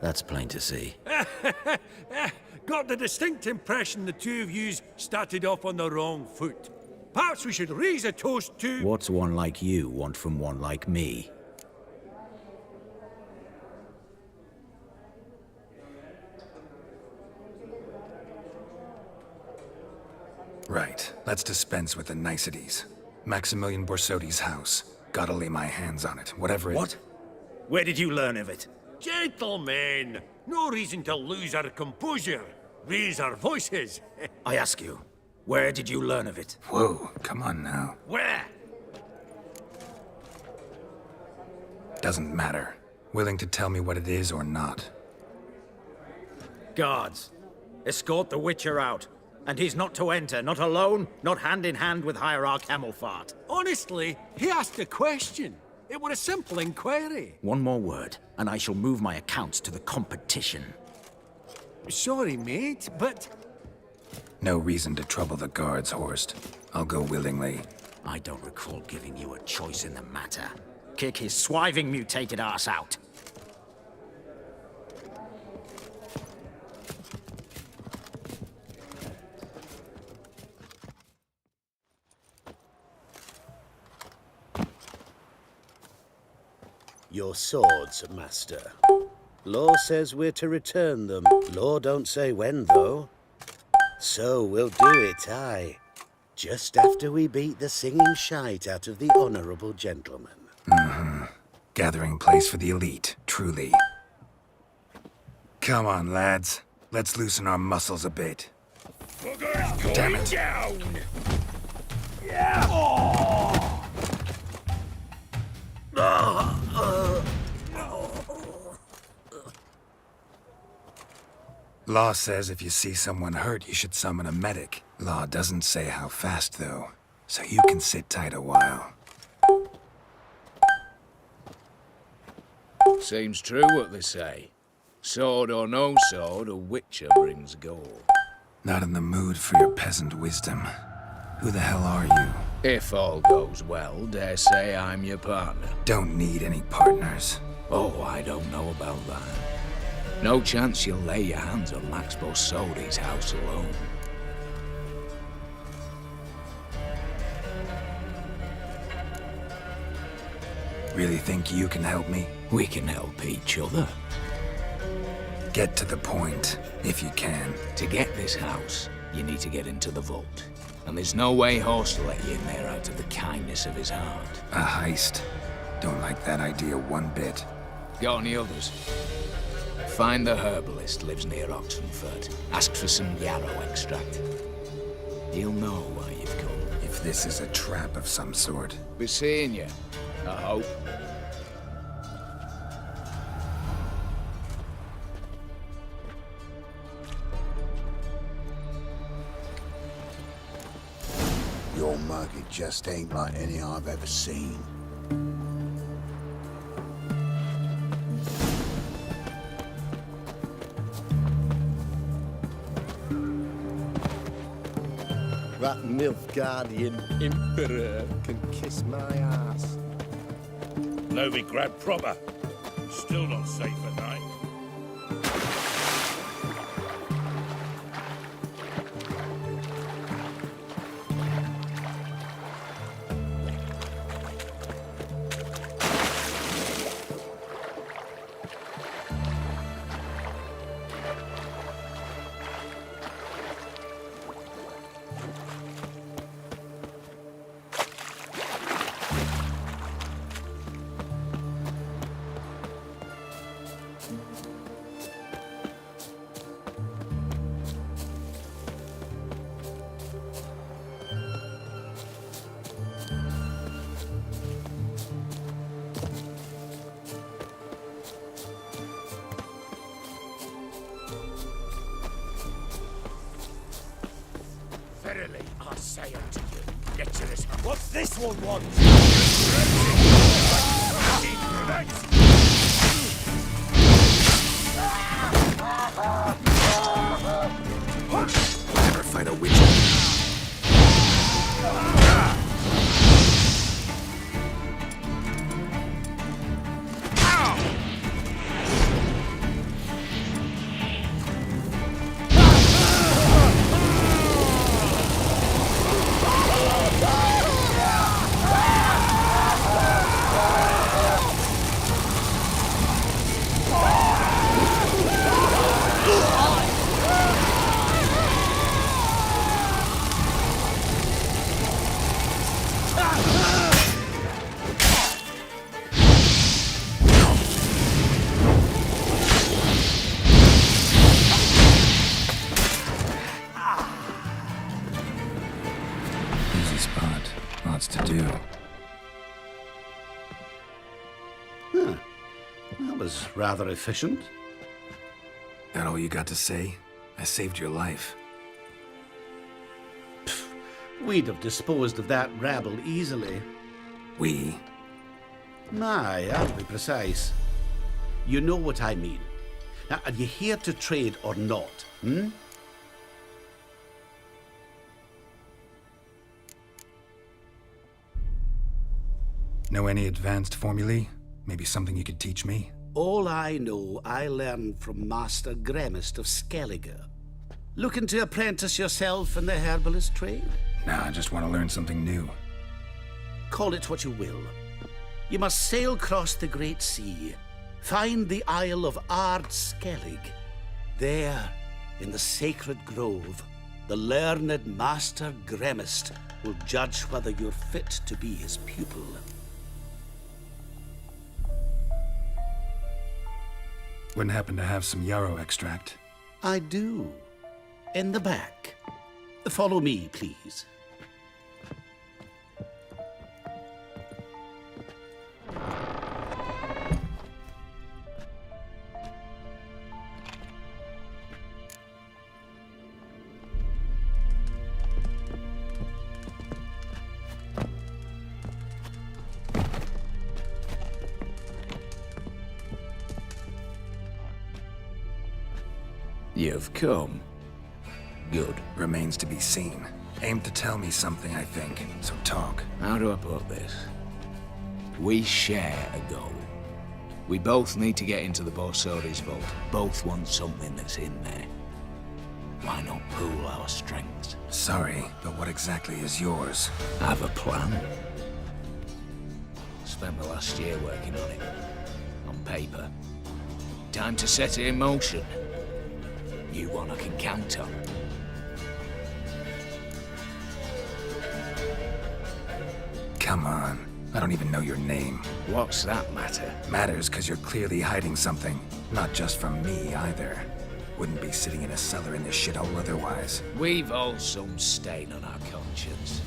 Speaker 14: That's plain to see.
Speaker 3: Got the distinct impression the two of yous started off on the wrong foot. Perhaps we should raise a toast to...
Speaker 14: What's one like you want from one like me?
Speaker 4: Right. Let's dispense with the niceties. Maximilian Borsodi's house. Gotta lay my hands on it, whatever it...
Speaker 14: What? Where did you learn of it?
Speaker 3: Gentlemen, no reason to lose our composure. Raise our voices.
Speaker 14: I ask you, where did you learn of it?
Speaker 4: Whoa, come on now.
Speaker 3: Where?
Speaker 4: Doesn't matter. Willing to tell me what it is or not.
Speaker 7: Guards, escort the Witcher out. And he's not to enter, not alone, not hand in hand with Hierarch Hemelfart.
Speaker 3: Honestly, he asked a question. It were a simple inquiry.
Speaker 14: One more word, and I shall move my accounts to the competition.
Speaker 3: Sorry, mate, but...
Speaker 4: No reason to trouble the guards, Horst. I'll go willingly.
Speaker 14: I don't recall giving you a choice in the matter. Kick his swiving mutated ass out.
Speaker 15: Your swords, master. Law says we're to return them. Law don't say when, though. So we'll do it, aye. Just after we beat the singing shite out of the honourable gentleman.
Speaker 4: Gathering place for the elite, truly. Come on, lads. Let's loosen our muscles a bit. Damn it.
Speaker 3: Down.
Speaker 4: Law says if you see someone hurt, you should summon a medic. Law doesn't say how fast, though, so you can sit tight a while.
Speaker 5: Seems true what they say. Sword or no sword, a Witcher brings gold.
Speaker 4: Not in the mood for your peasant wisdom. Who the hell are you?
Speaker 5: If all goes well, dare say I'm your partner.
Speaker 4: Don't need any partners.
Speaker 5: Oh, I don't know about that. No chance you'll lay your hands on Max Borsodi's house alone.
Speaker 4: Really think you can help me?
Speaker 5: We can help each other.
Speaker 4: Get to the point, if you can.
Speaker 5: To get this house, you need to get into the vault. And there's no way Horst will let you in there out of the kindness of his heart.
Speaker 4: A heist. Don't like that idea one bit.
Speaker 5: Got any others? Find the herbalist lives near Oxenfurt. Ask for some yarrow extract. He'll know why you've come.
Speaker 4: If this is a trap of some sort.
Speaker 5: Be seeing you, I hope.
Speaker 16: Your market just ain't like any I've ever seen.
Speaker 15: That Nilfgaardian Emperor can kiss my ass.
Speaker 17: Novigrad proper. Still not safe at night.
Speaker 3: Verily, I say unto you, get to this. What's this one want?
Speaker 4: Never fight a witcher.
Speaker 18: rather efficient.
Speaker 4: That all you got to say? I saved your life.
Speaker 18: We'd have disposed of that rabble easily.
Speaker 4: We?
Speaker 18: Aye, I'll be precise. You know what I mean. Now, are you here to trade or not, hmm?
Speaker 4: Know any advanced formulae? Maybe something you could teach me?
Speaker 18: All I know, I learned from Master Gremist of Skellige. Looking to apprentice yourself in the herbalist trade?
Speaker 4: Nah, I just want to learn something new.
Speaker 18: Call it what you will. You must sail across the Great Sea, find the Isle of Ard Skellig. There, in the sacred grove, the learned Master Gremist will judge whether you're fit to be his pupil.
Speaker 4: Wouldn't happen to have some yarrow extract?
Speaker 18: I do. In the back. Follow me, please.
Speaker 14: You've come. Good.
Speaker 4: Remains to be seen. Aim to tell me something, I think. So talk.
Speaker 14: How do I put this? We share a goal. We both need to get into the Borsodi's vault. Both want something that's in there. Why not pool our strengths?
Speaker 4: Sorry, but what exactly is yours?
Speaker 14: I have a plan. Spent the last year working on it. On paper. Time to set it in motion. You one I can count on.
Speaker 4: Come on. I don't even know your name.
Speaker 14: What's that matter?
Speaker 4: Matters because you're clearly hiding something. Not just from me, either. Wouldn't be sitting in a cellar in this shithole otherwise.
Speaker 14: We've all some stain on our conscience.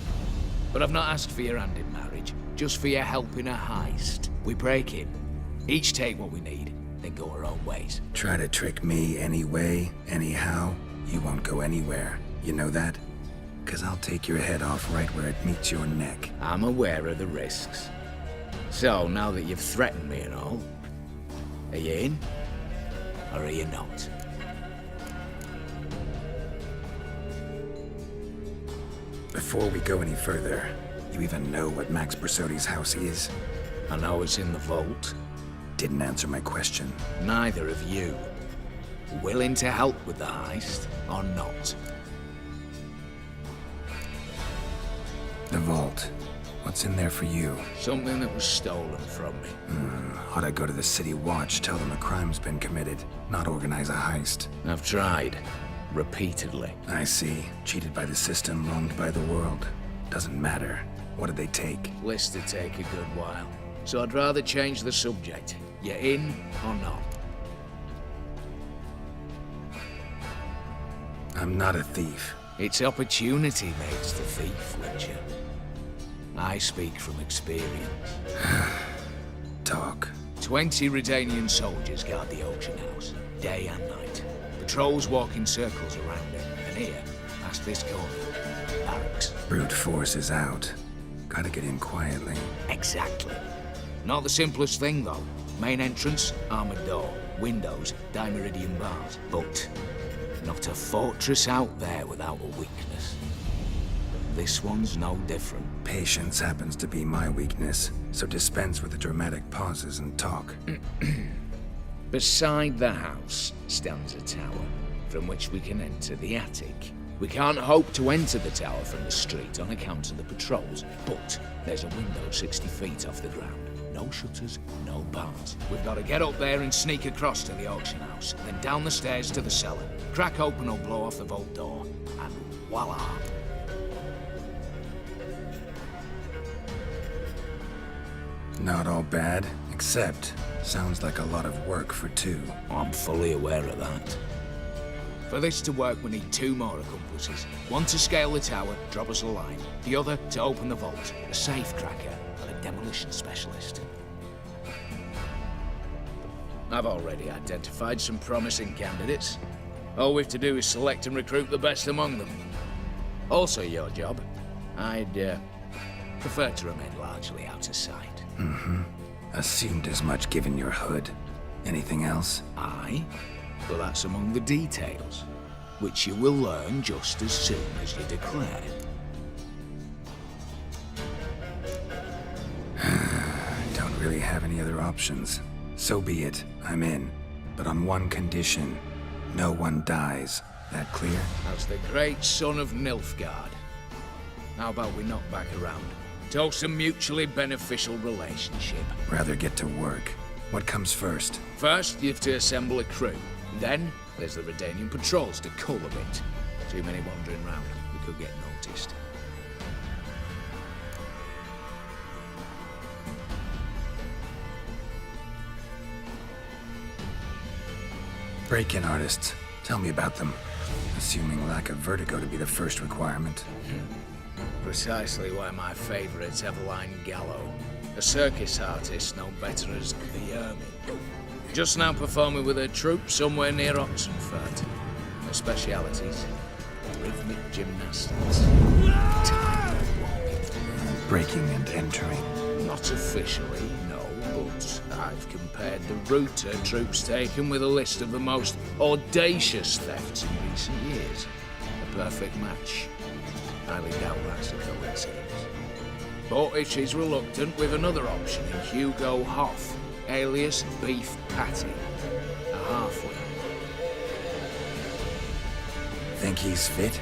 Speaker 14: But I've not asked for your hand in marriage. Just for your help in a heist. We break in. Each take what we need, then go our own ways.
Speaker 4: Try to trick me anyway, anyhow, you won't go anywhere. You know that? Because I'll take your head off right where it meets your neck.
Speaker 14: I'm aware of the risks. So, now that you've threatened me and all, are you in? Or are you not?
Speaker 4: Before we go any further, you even know what Max Borsodi's house is?
Speaker 14: I know it's in the vault.
Speaker 4: Didn't answer my question.
Speaker 14: Neither of you. Willing to help with the heist, or not?
Speaker 4: The vault. What's in there for you?
Speaker 14: Something that was stolen from me.
Speaker 4: Ought I go to the City Watch, tell them a crime's been committed, not organize a heist?
Speaker 14: I've tried. Repeatedly.
Speaker 4: I see. Cheated by the system, wronged by the world. Doesn't matter. What did they take?
Speaker 14: List to take a good while. So I'd rather change the subject. You in or not?
Speaker 4: I'm not a thief.
Speaker 14: It's opportunity makes the thief, Witcher. I speak from experience.
Speaker 4: Talk.
Speaker 14: 20 Redanian soldiers guard the auction house, day and night. Patrols walk in circles around it, and here, past this corner, barracks.
Speaker 4: Brute force is out. Gotta get in quietly.
Speaker 14: Exactly. Not the simplest thing, though. Main entrance, armored door. Windows, dimeridian bars. But not a fortress out there without a weakness. This one's no different.
Speaker 4: Patience happens to be my weakness, so dispense with the dramatic pauses and talk.
Speaker 14: Beside the house stands a tower, from which we can enter the attic. We can't hope to enter the tower from the street on account of the patrols, but there's a window 60 feet off the ground. No shutters, no bars. We've got to get up there and sneak across to the auction house, then down the stairs to the cellar. Crack open or blow off the vault door, and voila!
Speaker 4: Not all bad, except sounds like a lot of work for two.
Speaker 14: I'm fully aware of that. For this to work, we need 2 more accomplices. One to scale the tower, drop us a line. The other to open the vault, a safe cracker and a demolition specialist.
Speaker 19: I've already identified some promising candidates. All we have to do is select and recruit the best among them. Also your job. I'd prefer to remain largely out of sight.
Speaker 4: Mm-hmm. Assumed as much given your hood. Anything else?
Speaker 19: Aye, but that's among the details, which you will learn just as soon as you declare.
Speaker 4: Don't really have any other options. So be it. I'm in. But on one condition. No one dies. That clear?
Speaker 19: As the great son of Nilfgaard. How about we knock back around? Toast a mutually beneficial relationship.
Speaker 4: Rather get to work. What comes first?
Speaker 19: First, you have to assemble a crew. Then, there's the Redanian patrols to cull a bit. Too many wandering round. We could get noticed.
Speaker 4: Break-in artists. Tell me about them. Assuming lack of vertigo to be the first requirement.
Speaker 19: Precisely why my favourite's Eveline Gallo. A circus artist known better as the Ermine. Just now performing with her troupe somewhere near Oxenfurt. Her specialities? Rhythmic gymnastics.
Speaker 4: Breaking and entering.
Speaker 19: Not officially, no, but I've compared the route her troops taken with a list of the most audacious thefts in recent years. A perfect match. Highly doubt that's a coincidence. But if she's reluctant, with another option in Hugo Hoff, alias Beef Patty. A halfway.
Speaker 4: Think he's fit?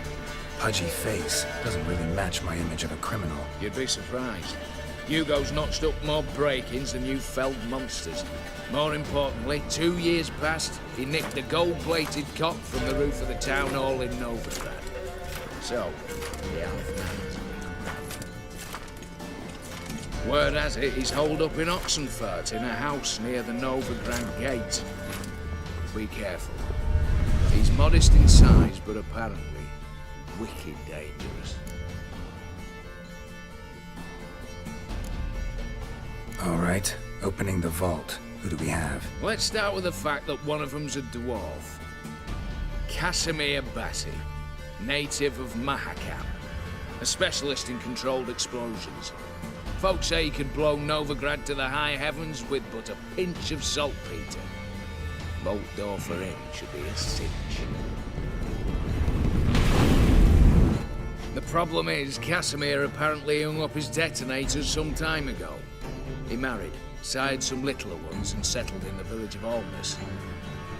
Speaker 4: Pudgy face. Doesn't really match my image of a criminal.
Speaker 19: You'd be surprised. Hugo's notched up more break-ins than you felled monsters. More importantly, 2 years past, he nicked a gold-plated cock from the roof of the town hall in Novigrad. So, yeah, word has it he's holed up in Oxenfurt in a house near the Novigrad Gate. Be careful. He's modest in size, but apparently wicked dangerous.
Speaker 4: All right, opening the vault. Who do we have?
Speaker 19: Let's start with the fact that one of them's a dwarf. Casimir Bassi, native of Mahakam, a specialist in controlled explosions. Folks say he could blow Novigrad to the high heavens with but a pinch of saltpeter. Bolt door for him should be a cinch. The problem is, Casimir apparently hung up his detonators some time ago. He married, sired some littler ones, and settled in the village of Almas.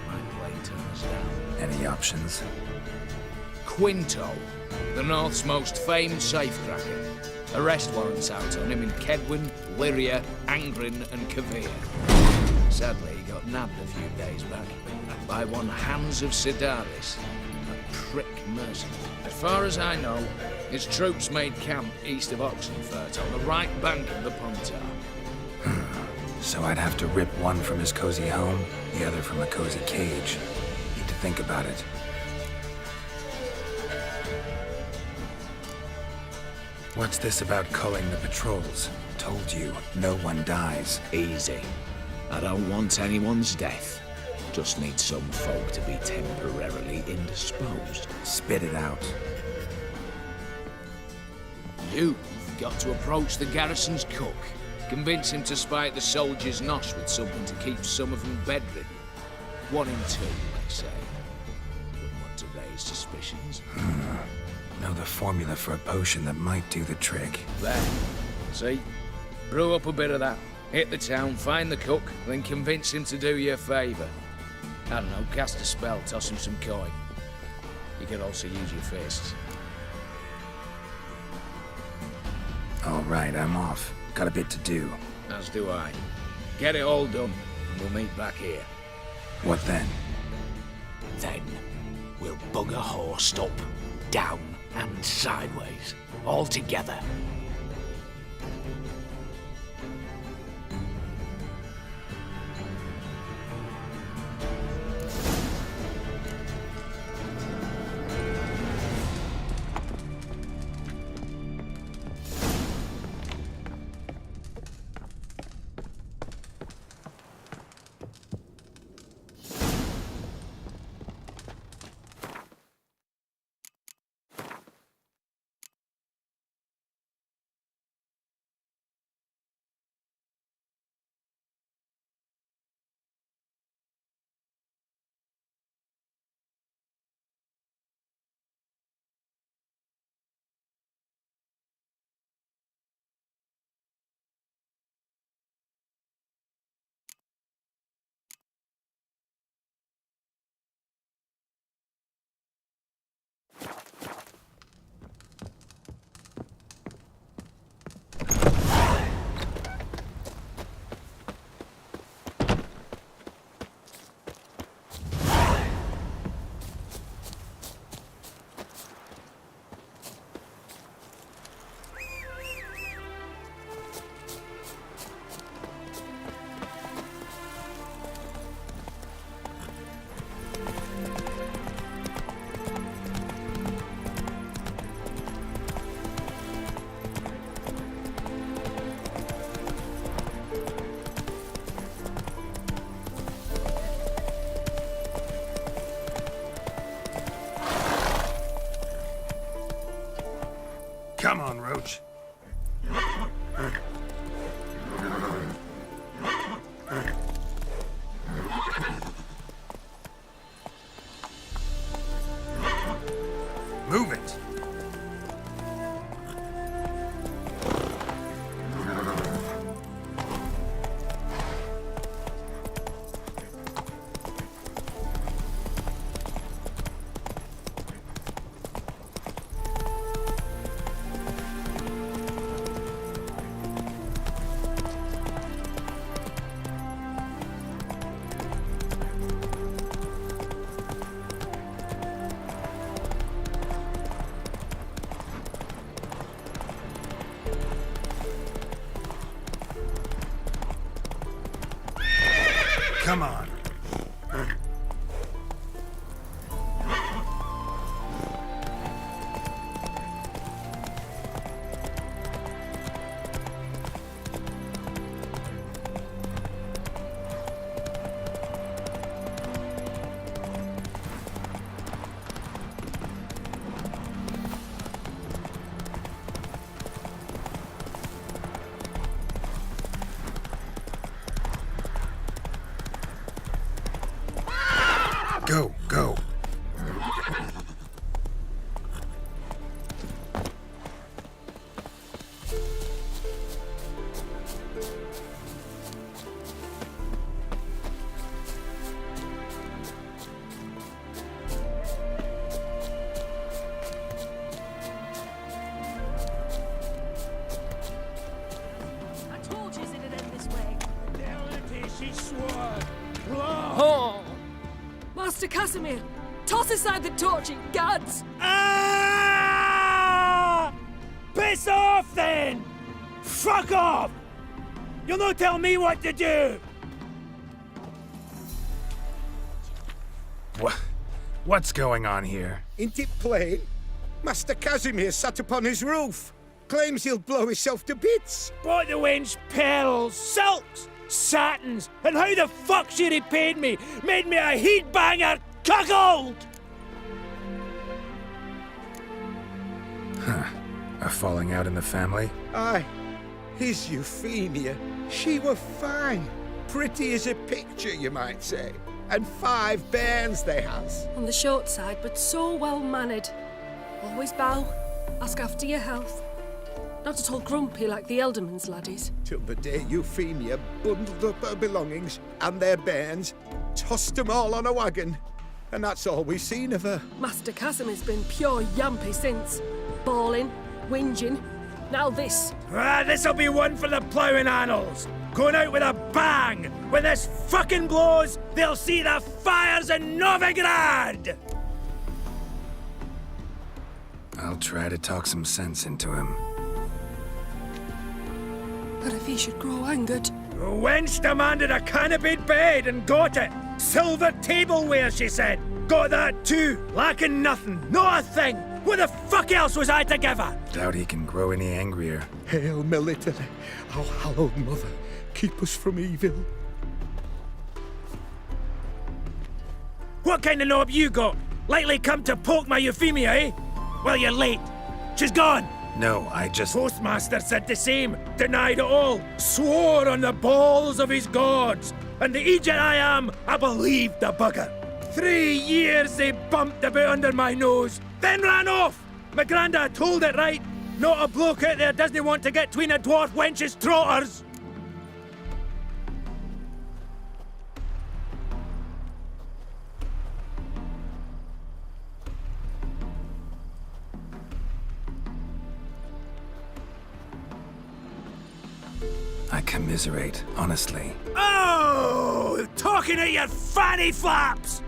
Speaker 19: Might play turns down.
Speaker 4: Any options?
Speaker 19: Quinto, the North's most famed safecracker. Arrest warrants out on him in Kedwin, Lyria, Angrin, and Kavir. Sadly, he got nabbed a few days back by one Hans of Sidaris, a prick mercenary. As far as I know, his troops made camp east of Oxenfurt on the right bank of the Pontar.
Speaker 4: So I'd have to rip one from his cozy home, the other from a cozy cage. Need to think about it. What's this about culling the patrols? Told you, no one dies.
Speaker 19: Easy. I don't want anyone's death. Just need some folk to be temporarily indisposed.
Speaker 4: Spit it out.
Speaker 19: You've got to approach the garrison's cook. Convince him to spite the soldiers' nosh with something to keep some of them bedridden. 1 in 2, let's say. Wouldn't want to raise suspicions.
Speaker 4: Know the formula for a potion that might do the trick.
Speaker 19: There. See? Brew up a bit of that. Hit the town, find the cook, then convince him to do you a favour. I don't know, cast a spell, toss him some coin. You can also use your fists.
Speaker 4: All right, I'm off. Got a bit to do.
Speaker 19: As do I. Get it all done, and we'll meet back here.
Speaker 4: What then?
Speaker 19: Then, we'll bugger horsed up, down, and sideways. All together.
Speaker 4: Come on, Roach. Move it. Come on. Go, go.
Speaker 20: I told you it'd end this way.
Speaker 17: She swore.
Speaker 20: Oh. Master Casimir, toss aside the torching gods!
Speaker 17: Ah! Piss off then! Fuck off! You'll not tell me what to do!
Speaker 4: What's going on here?
Speaker 21: Ain't it plain? Master Casimir sat upon his roof. Claims he'll blow himself to bits.
Speaker 17: Bought the wench pearls, silks, satins, and how the fuck she repaid me? Made me a heat banger cuckold!
Speaker 4: Huh. A falling out in the family?
Speaker 21: Aye. His Euphemia. She were fine. Pretty as a picture, you might say. And 5 bairns they has.
Speaker 20: On the short side, but so well mannered. Always bow, ask after your health. Not at all grumpy like the Elderman's laddies.
Speaker 21: Till the day Euphemia bundled up her belongings and their bairns, tossed them all on a wagon. And that's all we've seen of her.
Speaker 20: Master Casimir's been pure yampy since. Bawling, whinging, now this.
Speaker 17: Ah, this'll be one for the ploughing annals. Going out with a bang! When this fucking blows, they'll see the fires in Novigrad!
Speaker 4: I'll try to talk some sense into him.
Speaker 20: But if he should grow angered...
Speaker 17: The wench demanded a canopyed bed and got it. Silver tableware, she said. Got that too. Lacking nothing. Not a thing. What the fuck else was I to give her?
Speaker 4: Doubt he can grow any angrier.
Speaker 21: Hail Melitele, our hallowed mother. Keep us from evil.
Speaker 17: What kind of knob you got? Likely come to poke my Euphemia, eh? Well, you're late. She's gone.
Speaker 4: No, I just...
Speaker 17: Postmaster said the same. Denied it all. Swore on the balls of his gods. And the Egypt I am, I believed the bugger. 3 years they bumped about under my nose, then ran off. My granda told it right. Not a bloke out there doesn't want to get between a dwarf wench's trotters.
Speaker 4: I commiserate, honestly.
Speaker 17: Oh! Talking at your fanny flaps!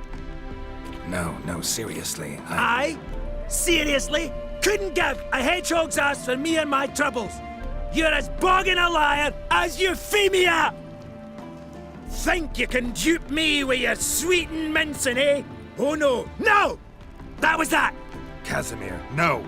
Speaker 4: No, seriously,
Speaker 17: I? Seriously? Couldn't give a hedgehog's ass for me and my troubles. You're as bogging a liar as Euphemia! Think you can dupe me with your sweet and mincing, eh? Oh no, no! That was that!
Speaker 4: Casimir, no!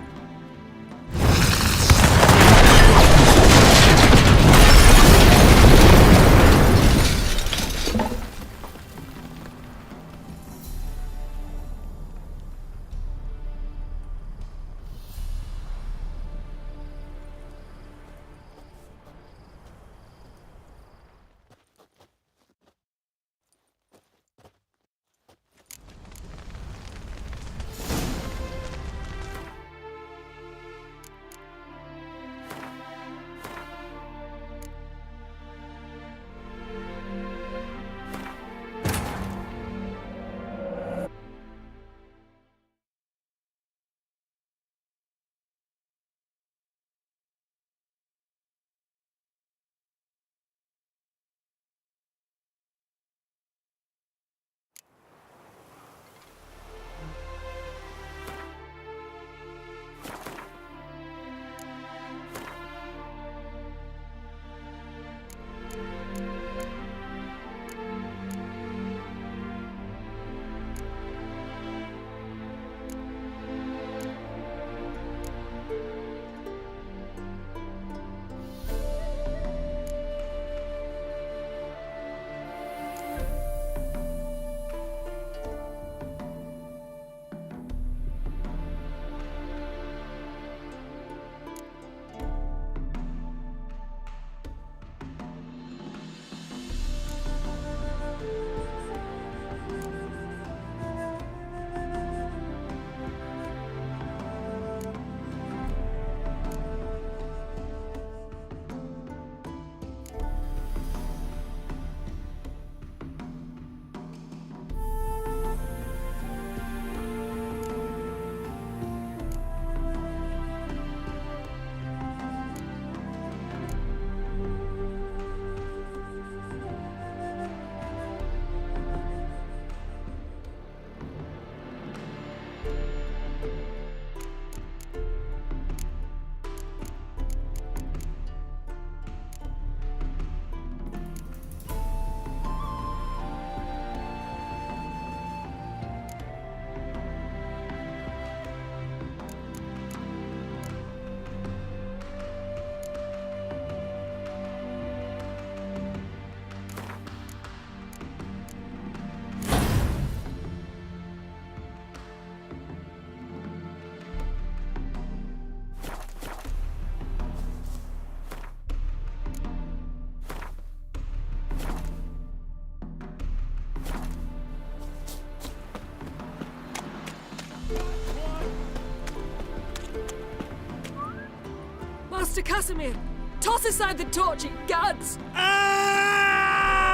Speaker 20: Master Casimir, toss aside the torch, it gads!
Speaker 17: Ah!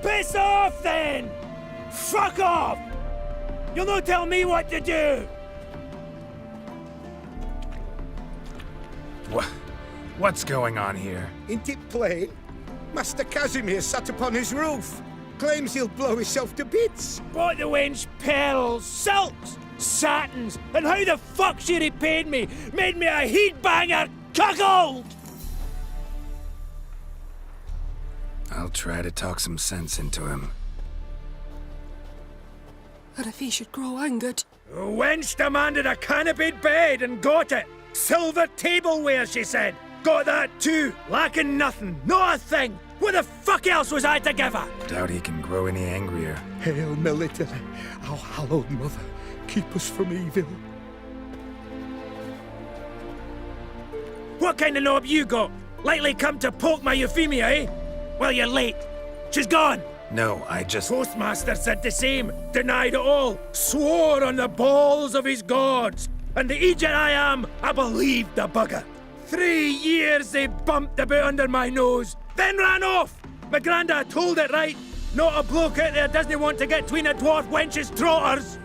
Speaker 17: Piss off then! Fuck off! You'll not tell me what to do!
Speaker 4: What's going on here?
Speaker 21: Ain't it plain? Master Casimir sat upon his roof. Claims he'll blow himself to bits.
Speaker 17: Bought the wench pearls, silks, satins, and how the fuck she repaid me? Made me a heat-banger cuckold!
Speaker 4: I'll try to talk some sense into him.
Speaker 20: And if he should grow angered?
Speaker 17: The wench demanded a canopied bed and got it. Silver tableware, she said. Got that too. Lacking nothing. Not a thing. What the fuck else was I to give her?
Speaker 4: Doubt he can grow any angrier.
Speaker 21: Hail Military, our hallowed mother, keep us from evil.
Speaker 17: What kind of knob you got? Likely come to poke my Euphemia, eh? Well, you're late. She's gone.
Speaker 4: No, I just...
Speaker 17: Postmaster said the same. Denied it all. Swore on the balls of his gods. And the Egypt I am, I believed the bugger. 3 years they bumped about under my nose, then ran off. My granda told it right. Not a bloke out there doesn't want to get between a dwarf wench's trotters.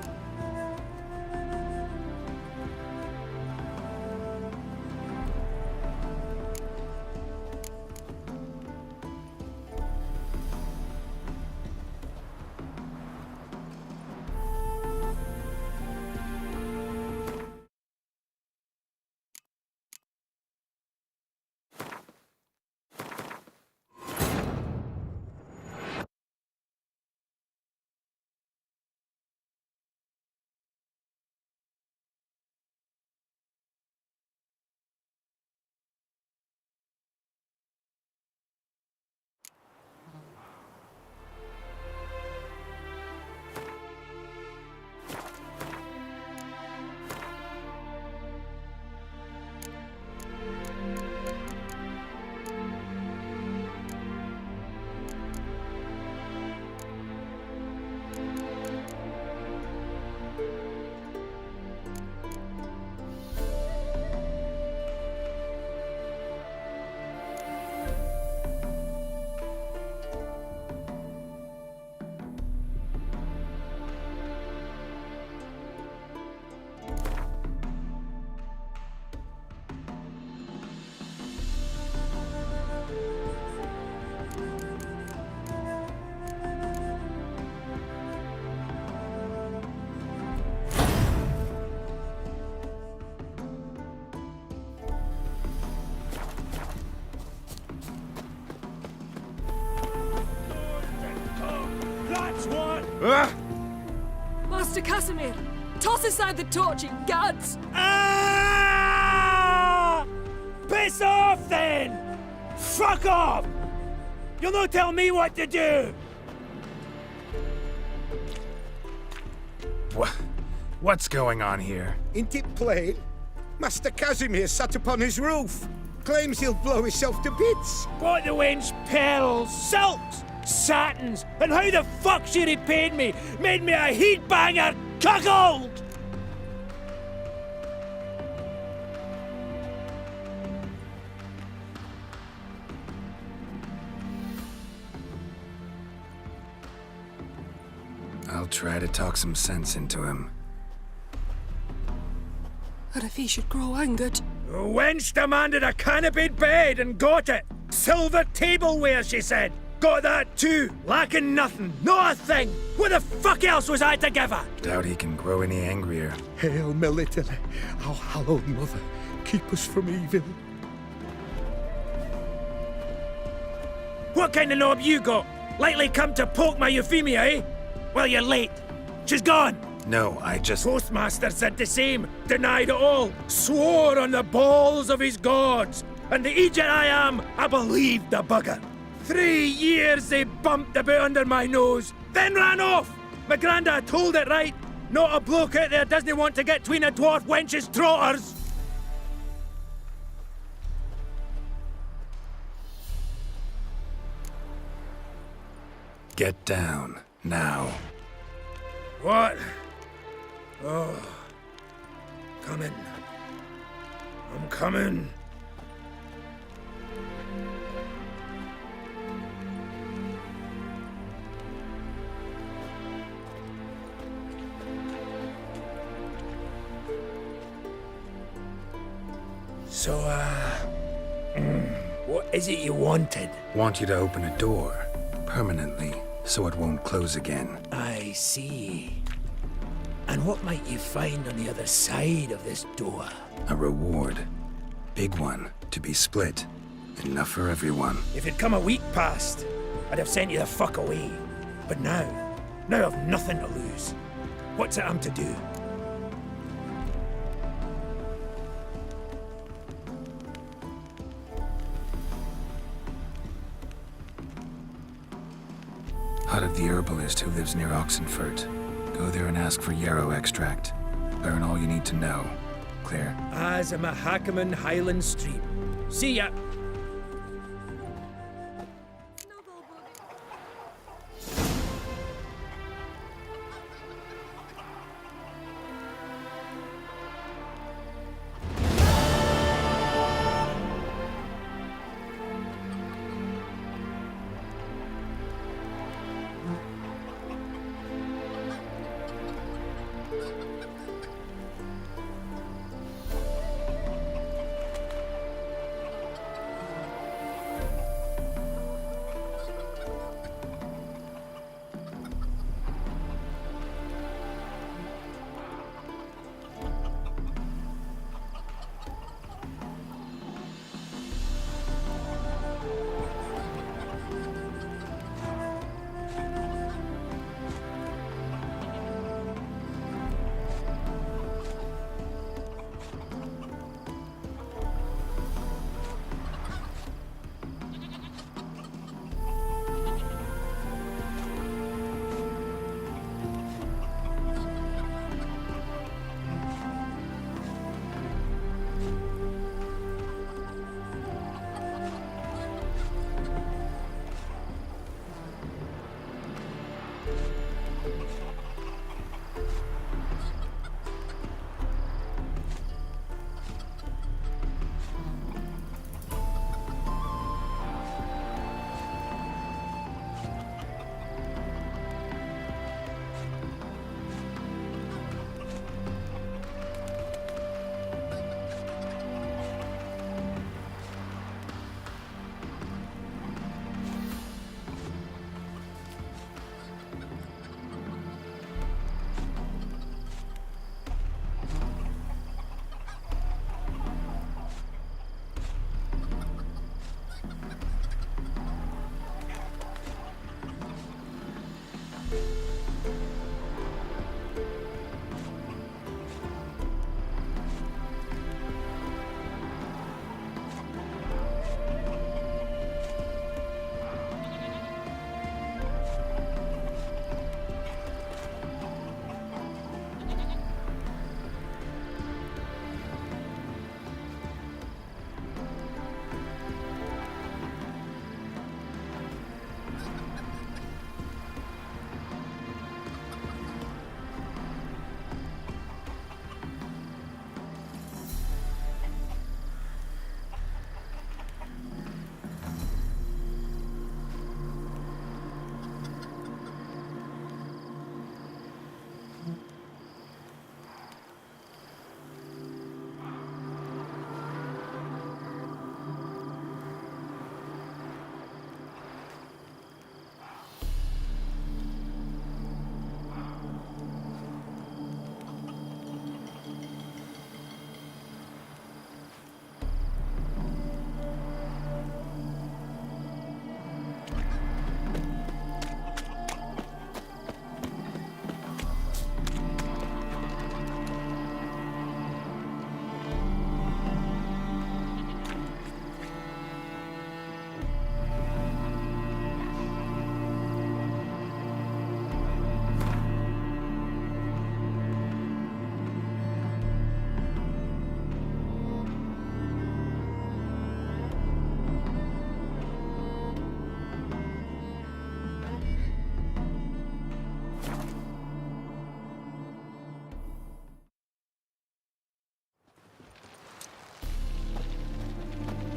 Speaker 20: Master Casimir, toss aside the torch, it gads!
Speaker 17: Ah! Piss off then! Fuck off! You'll not tell me what to do!
Speaker 4: What's going on here?
Speaker 21: Ain't it plain? Master Casimir sat upon his roof. Claims he'll blow himself to bits.
Speaker 17: Bought the wench pearls, silks, satins, and how the fuck she repaid me? Made me a heat-banger cuckold!
Speaker 4: I'll try to talk some sense into him.
Speaker 20: And if he should grow angered?
Speaker 17: The wench demanded a canopied bed and got it. Silver tableware, she said. Got that too. Lacking nothing. Not a thing. What the fuck else was I to give her?
Speaker 4: Doubt he can grow any angrier.
Speaker 21: Hail Military, our hallowed mother, keep us from evil.
Speaker 17: What kind of knob you got? Likely come to poke my Euphemia, eh? Well, you're late. She's gone.
Speaker 4: No, I just...
Speaker 17: Postmaster said the same. Denied it all. Swore on the balls of his gods. And the Egypt I am, I believed the bugger. 3 years they bumped about under my nose, then ran off. My granda told it right. Not a bloke out there doesn't want to get between a dwarf wench's trotters.
Speaker 4: Get down, now.
Speaker 17: What? Oh. Coming. I'm coming. So, what is it you wanted?
Speaker 4: Want you to open a door, permanently, so it won't close again.
Speaker 17: I see. And what might you find on the other side of this door?
Speaker 4: A reward. Big one, to be split. Enough for everyone.
Speaker 17: If it'd come a week past, I'd have sent you the fuck away. But now I've nothing to lose. What's it I'm to do?
Speaker 4: Hut of the herbalist who lives near Oxenfurt. Go there and ask for yarrow extract. Learn all you need to know. Clear?
Speaker 17: As a Mahakaman Highland Street. See ya!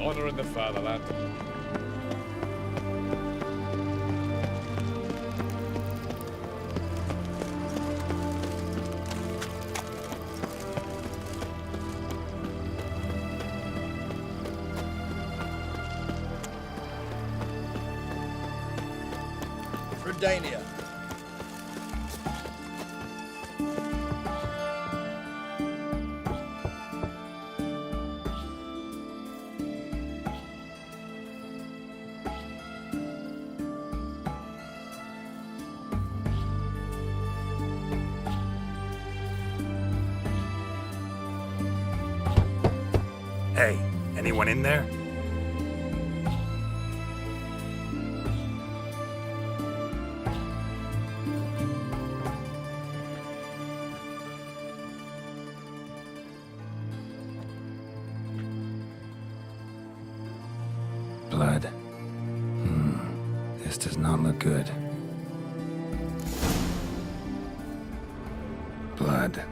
Speaker 11: Honor in the fatherland.
Speaker 17: Redania.
Speaker 4: Hey, anyone in there? Blood. This does not look good. Blood.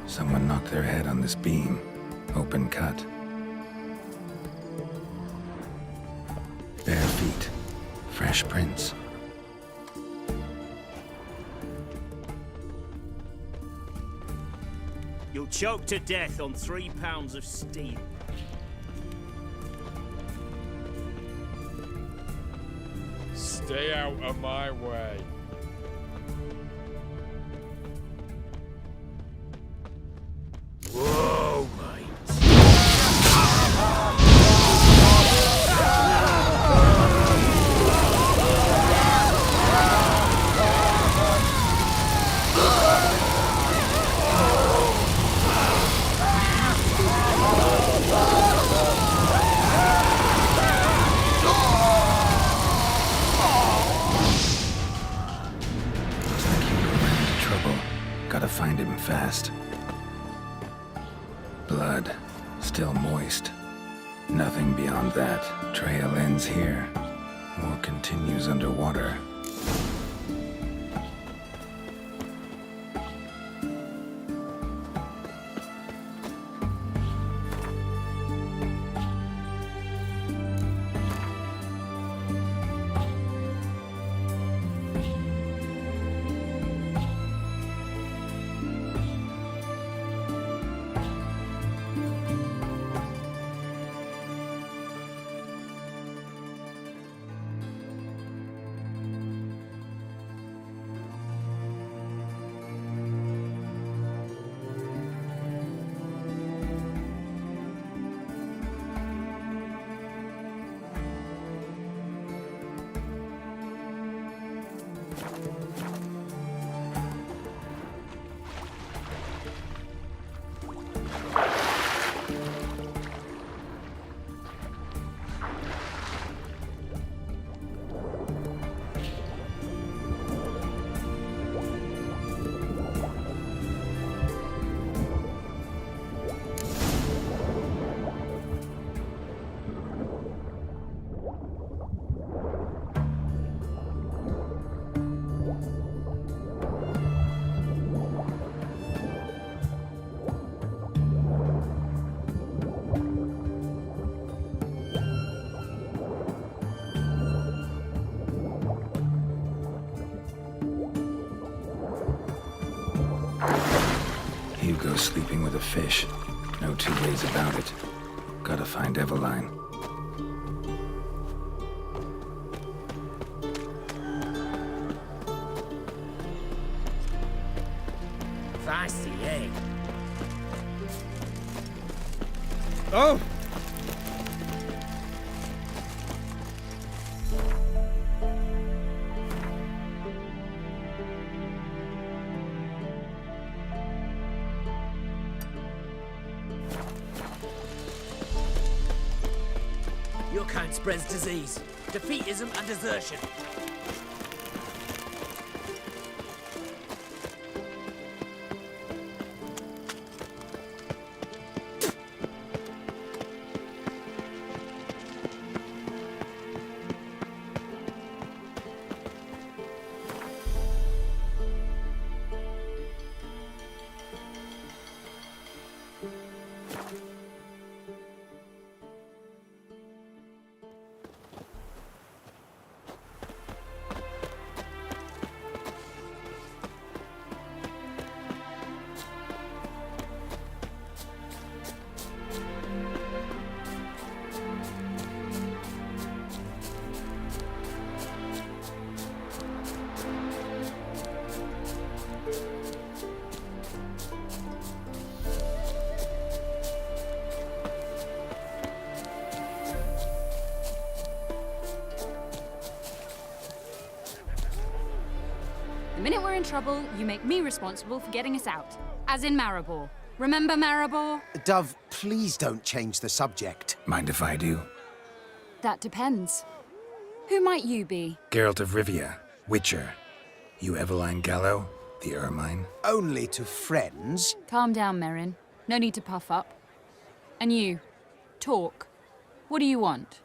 Speaker 4: Someone knocked their head on this beam. Open cut. Bare feet. Fresh prints.
Speaker 1: You'll choke to death on 3 pounds of steel.
Speaker 11: Stay out of my way.
Speaker 1: Whoa,
Speaker 4: Gotta find him fast. Blood. Still moist. Nothing beyond that. Trail ends here. Or continues underwater. Hugo's sleeping with a fish. No two ways about it. Gotta find Eveline.
Speaker 1: Fancy, eh?
Speaker 17: Oh!
Speaker 1: Your kind spreads disease, defeatism and desertion.
Speaker 2: minute we're in trouble, you make me responsible for getting us out. As in Maribor. Remember Maribor?
Speaker 8: Dove, please don't change the subject.
Speaker 4: Mind if I do?
Speaker 2: That depends. Who might you be?
Speaker 4: Geralt of Rivia, Witcher. You Eveline Gallo, the Ermine?
Speaker 8: Only to friends.
Speaker 2: Calm down, Merrin. No need to puff up. And you, talk. What do you want?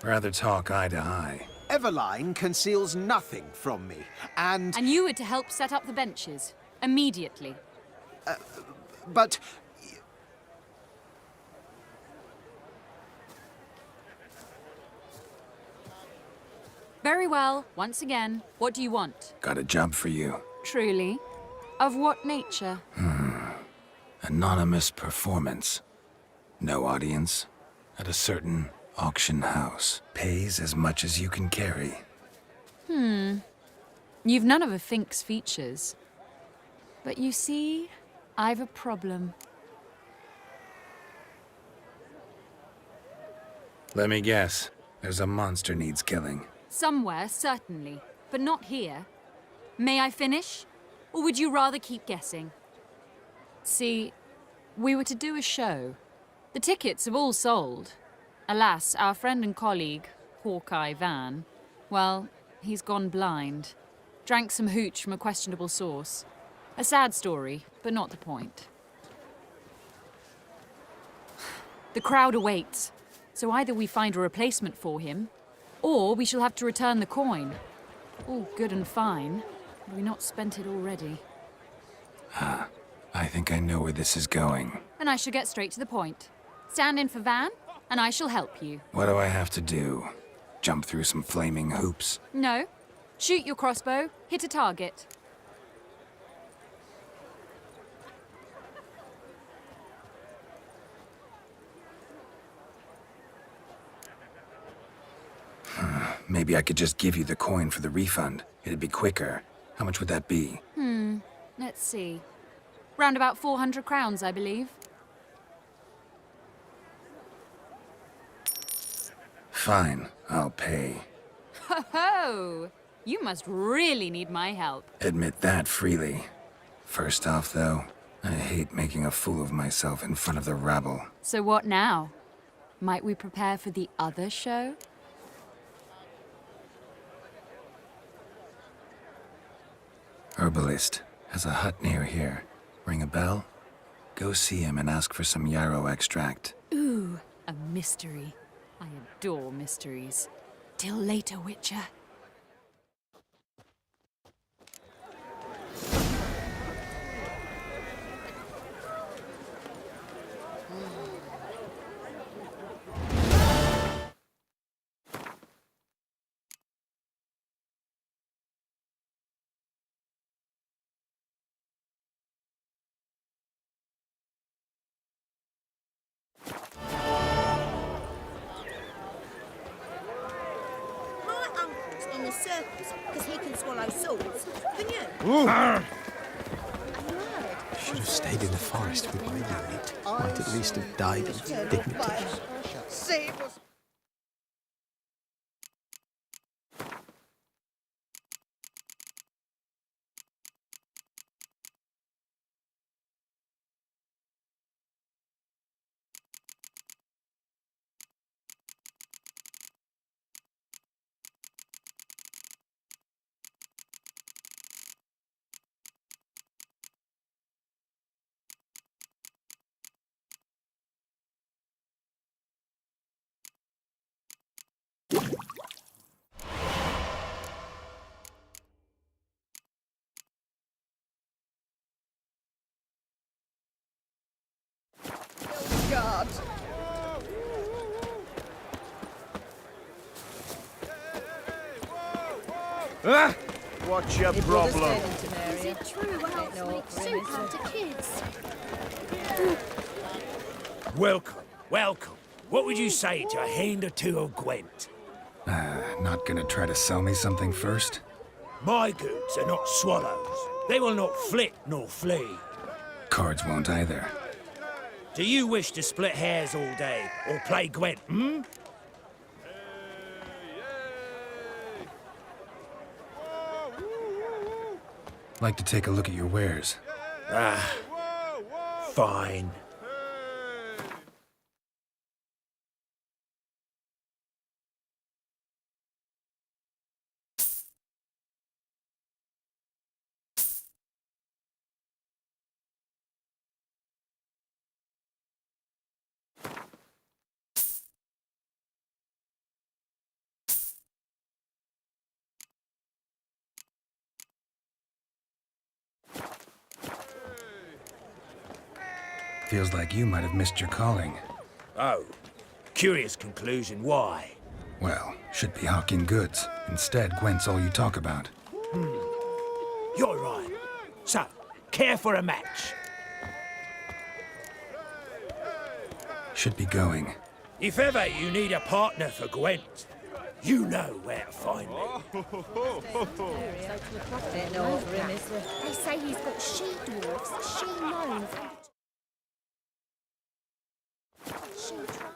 Speaker 4: Rather talk eye to eye.
Speaker 8: Eveline conceals nothing from me, and...
Speaker 2: And you were to help set up the benches. Immediately.
Speaker 8: But...
Speaker 2: Very well. Once again, what do you want?
Speaker 4: Got a job for you.
Speaker 2: Truly? Of what nature?
Speaker 4: Anonymous performance. No audience. At a certain auction house. Pays as much as you can carry.
Speaker 2: You've none of a Fink's features. But you see, I've a problem.
Speaker 4: Let me guess. There's a monster needs killing.
Speaker 2: Somewhere, certainly. But not here. May I finish? Or would you rather keep guessing? See, we were to do a show. The tickets have all sold. Alas, our friend and colleague, Hawkeye Van, well, he's gone blind. Drank some hooch from a questionable source. A sad story, but not the point. The crowd awaits, so either we find a replacement for him, or we shall have to return the coin. All good and fine. Have we not spent it already?
Speaker 4: I think I know where this is going.
Speaker 2: And I shall get straight to the point. Stand in for Van, and I shall help you.
Speaker 4: What do I have to do? Jump through some flaming hoops?
Speaker 2: No. Shoot your crossbow, hit a target.
Speaker 4: Maybe I could just give you the coin for the refund. It'd be quicker. How much would that be?
Speaker 2: Let's see. Round about 400 crowns, I believe.
Speaker 4: Fine, I'll pay.
Speaker 2: Ho ho! You must really need my help.
Speaker 4: Admit that freely. First off, though, I hate making a fool of myself in front of the rabble.
Speaker 2: So what now? Might we prepare for the other show?
Speaker 4: Herbalist has a hut near here. Ring a bell? Go see him and ask for some yarrow extract.
Speaker 2: Ooh, a mystery. I adore mysteries. Till later, Witcher.
Speaker 22: In the circus, because he can swallow swords. Can you?
Speaker 23: Should have stayed in the forest with my unit. Might at least have died of dignity.
Speaker 22: God.
Speaker 8: What's your problem?
Speaker 22: Is it true elves make soup out of kids?
Speaker 1: Welcome, welcome. What would you say to a hand or two of Gwent?
Speaker 4: Not gonna try to sell me something first?
Speaker 1: My goods are not swallows. They will not flit nor flee.
Speaker 4: Cards won't either.
Speaker 1: Do you wish to split hairs all day or play Gwent,
Speaker 4: Like to take a look at your wares.
Speaker 17: Ah, fine.
Speaker 4: Feels like you might have missed your calling.
Speaker 17: Oh, curious conclusion. Why?
Speaker 4: Well, should be hawking goods. Instead, Gwent's all you talk about.
Speaker 17: You're right. So, care for a match?
Speaker 4: Should be going.
Speaker 17: If ever you need a partner for Gwent, you know where to find me.
Speaker 22: They say he's got she-dwarfs. She knows. She-troll.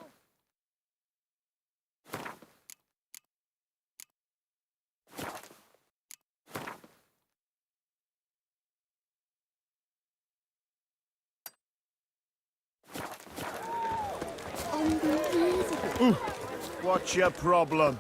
Speaker 8: What's your problem?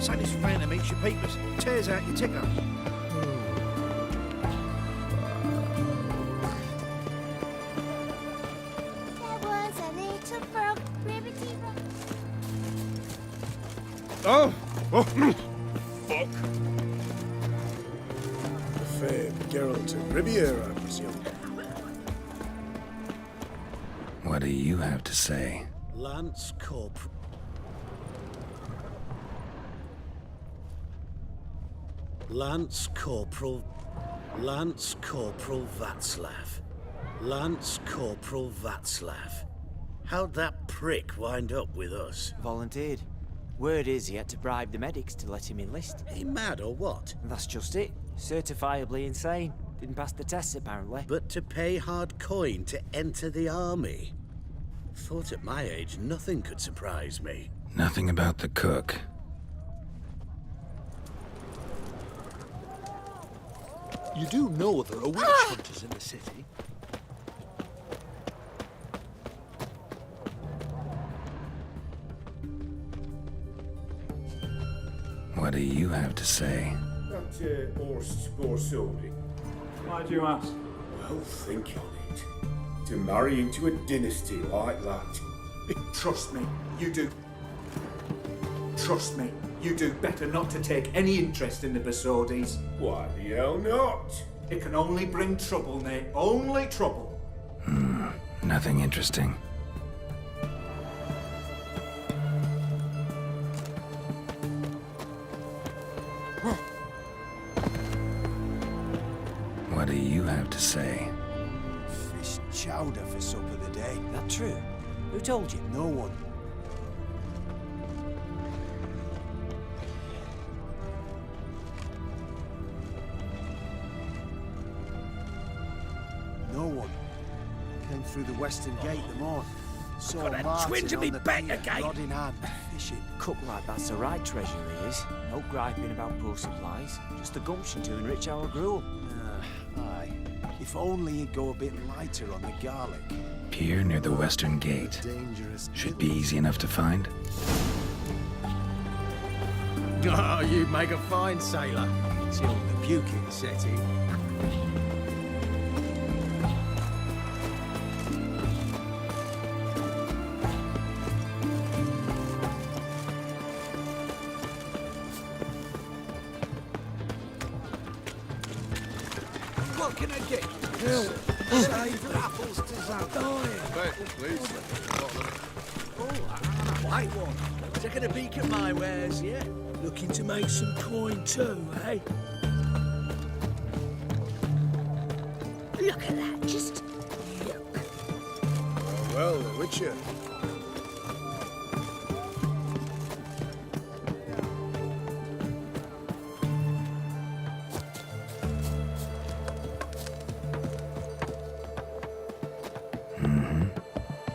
Speaker 8: Say this phantom eats your peepers, tears out your ticker.
Speaker 22: There was a little frog, ribbity frog.
Speaker 8: Oh! Fuck! The fair Geralt of Riviera, I presume.
Speaker 4: What do you have to say?
Speaker 15: Lance Corporal. Lance Corporal Václav. Lance Corporal Václav. How'd that prick wind up with us?
Speaker 6: Volunteered. Word is he had to bribe the medics to let him enlist.
Speaker 15: He mad or what?
Speaker 6: That's just it. Certifiably insane. Didn't pass the tests, apparently.
Speaker 15: But to pay hard coin to enter the army? Thought at my age nothing could surprise me.
Speaker 4: Nothing about the cook.
Speaker 9: You do know there are witch hunters in the city?
Speaker 4: What do you have to say?
Speaker 10: That horse Borsodi.
Speaker 7: Why do you ask?
Speaker 10: Well, think on it. To marry into a dynasty like that.
Speaker 7: Trust me, you do. Trust me, you do better not to take any interest in the Borsodis.
Speaker 10: Why the hell not?
Speaker 7: It can only bring trouble, Nate. Only trouble.
Speaker 4: Nothing interesting. What do you have to say?
Speaker 8: Fish chowder for supper the day.
Speaker 6: That true? Who told you?
Speaker 8: No one. No one. Came through the western gate the morn. Saw
Speaker 1: Got a
Speaker 8: Martin
Speaker 1: twinge of
Speaker 8: on
Speaker 1: me
Speaker 8: the
Speaker 1: back
Speaker 8: pier,
Speaker 1: again.
Speaker 8: rod in hand, fishing.
Speaker 6: Cook like that's the right treasure he is. No griping about poor supplies. Just the gumption to enrich our gruel.
Speaker 8: Aye. If only he'd go a bit lighter on the garlic.
Speaker 4: Pier near the western gate.
Speaker 8: Dangerous.
Speaker 4: Should be easy enough to find.
Speaker 8: Oh, you make a fine sailor. Till the puking set in.
Speaker 1: What can I get? Help! Save apples to dying.
Speaker 5: Please.
Speaker 1: Oh, white one. Taking a peek at my wares, yeah? Looking to make some coin too, eh? Look at that, just yuck.
Speaker 16: Well, the Witcher.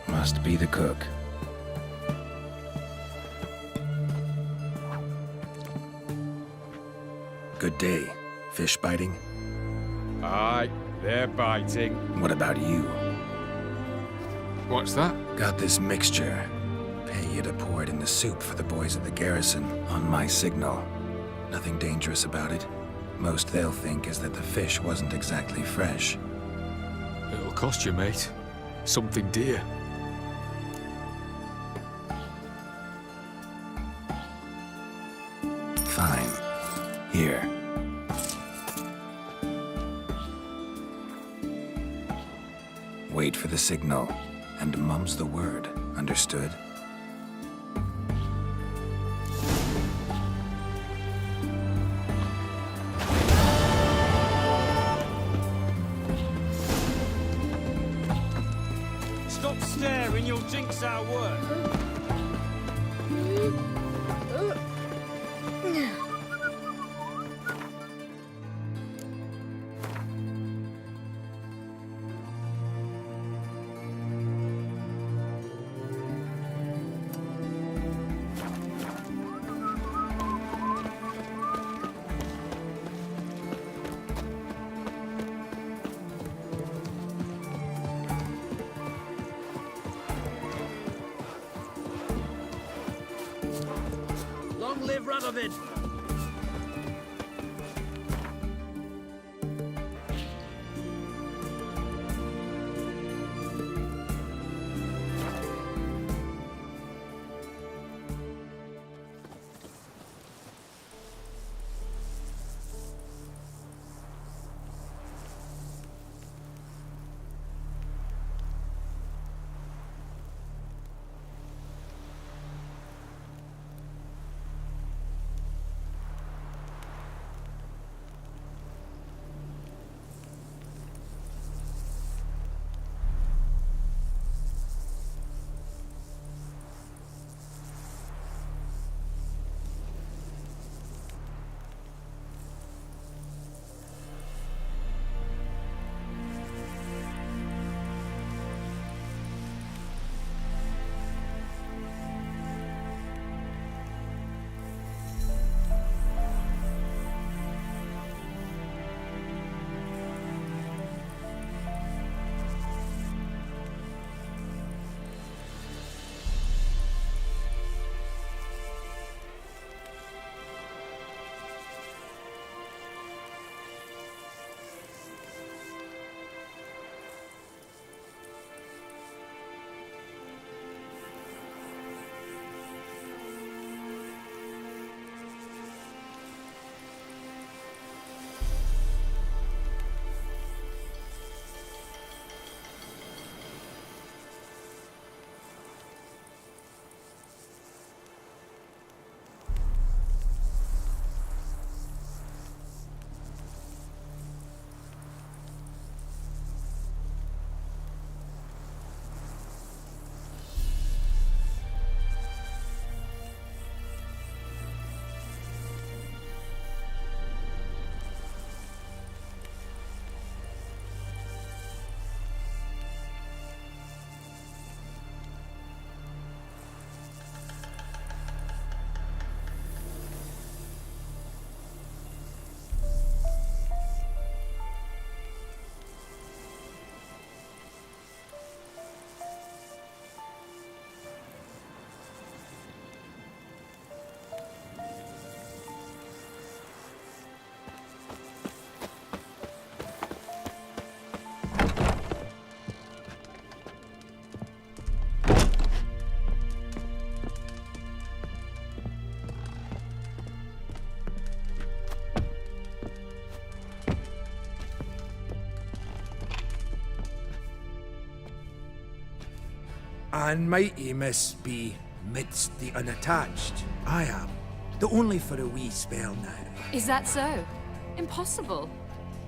Speaker 4: Must be the cook. Good day. Fish biting?
Speaker 11: Aye, they're biting.
Speaker 4: What about you?
Speaker 11: What's that?
Speaker 4: Got this mixture. Pay you to pour it in the soup for the boys at the garrison on my signal. Nothing dangerous about it. Most they'll think is that the fish wasn't exactly fresh.
Speaker 11: It'll cost you, mate. Something dear.
Speaker 4: Fine. Here. Wait for the signal, and mum's the word. Understood?
Speaker 7: Stop staring, you'll jinx our work.
Speaker 1: Long live Radovid!
Speaker 17: And mighty must be midst the unattached. I am, though only for a wee spell now.
Speaker 2: Is that so? Impossible.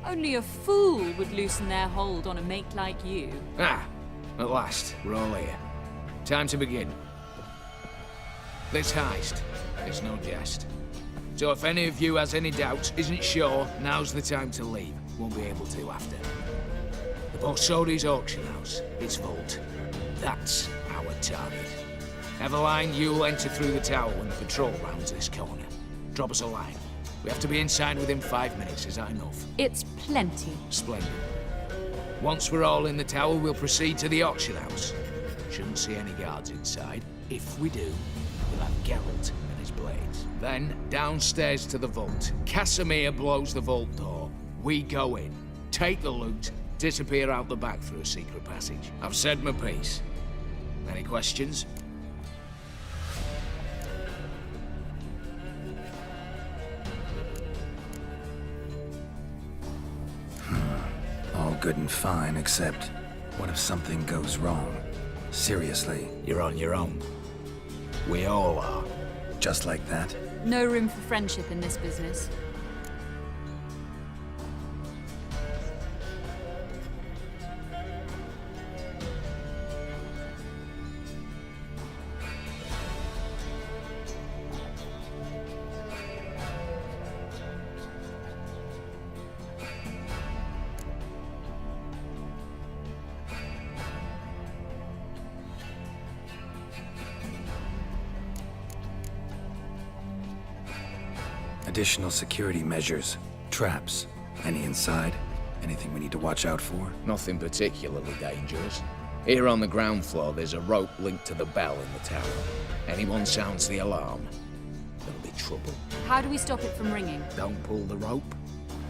Speaker 2: Only a fool would loosen their hold on a mate like you.
Speaker 19: Ah, at last, we're all here. Time to begin. This heist is no jest. So if any of you has any doubts, isn't sure, now's the time to leave. Won't be able to after. The Borsodi's auction house, its vault. That's our target. Eveline, you'll enter through the tower when the patrol rounds this corner. Drop us a line. We have to be inside within 5 minutes, is that enough?
Speaker 2: It's plenty.
Speaker 19: Splendid. Once we're all in the tower, we'll proceed to the auction house. Shouldn't see any guards inside. If we do, we'll have Geralt and his blades. Then, downstairs to the vault. Casimir blows the vault door. We go in, take the loot, disappear out the back through a secret passage. I've said my piece. Any questions?
Speaker 4: All good and fine, except what if something goes wrong? Seriously.
Speaker 19: You're on your own. We all are.
Speaker 4: Just like that?
Speaker 2: No room for friendship in this business.
Speaker 4: Additional security measures. Traps. Any inside? Anything we need to watch out for?
Speaker 19: Nothing particularly dangerous. Here on the ground floor, there's a rope linked to the bell in the tower. Anyone sounds the alarm, there'll be trouble.
Speaker 2: How do we stop it from ringing?
Speaker 19: Don't pull the rope.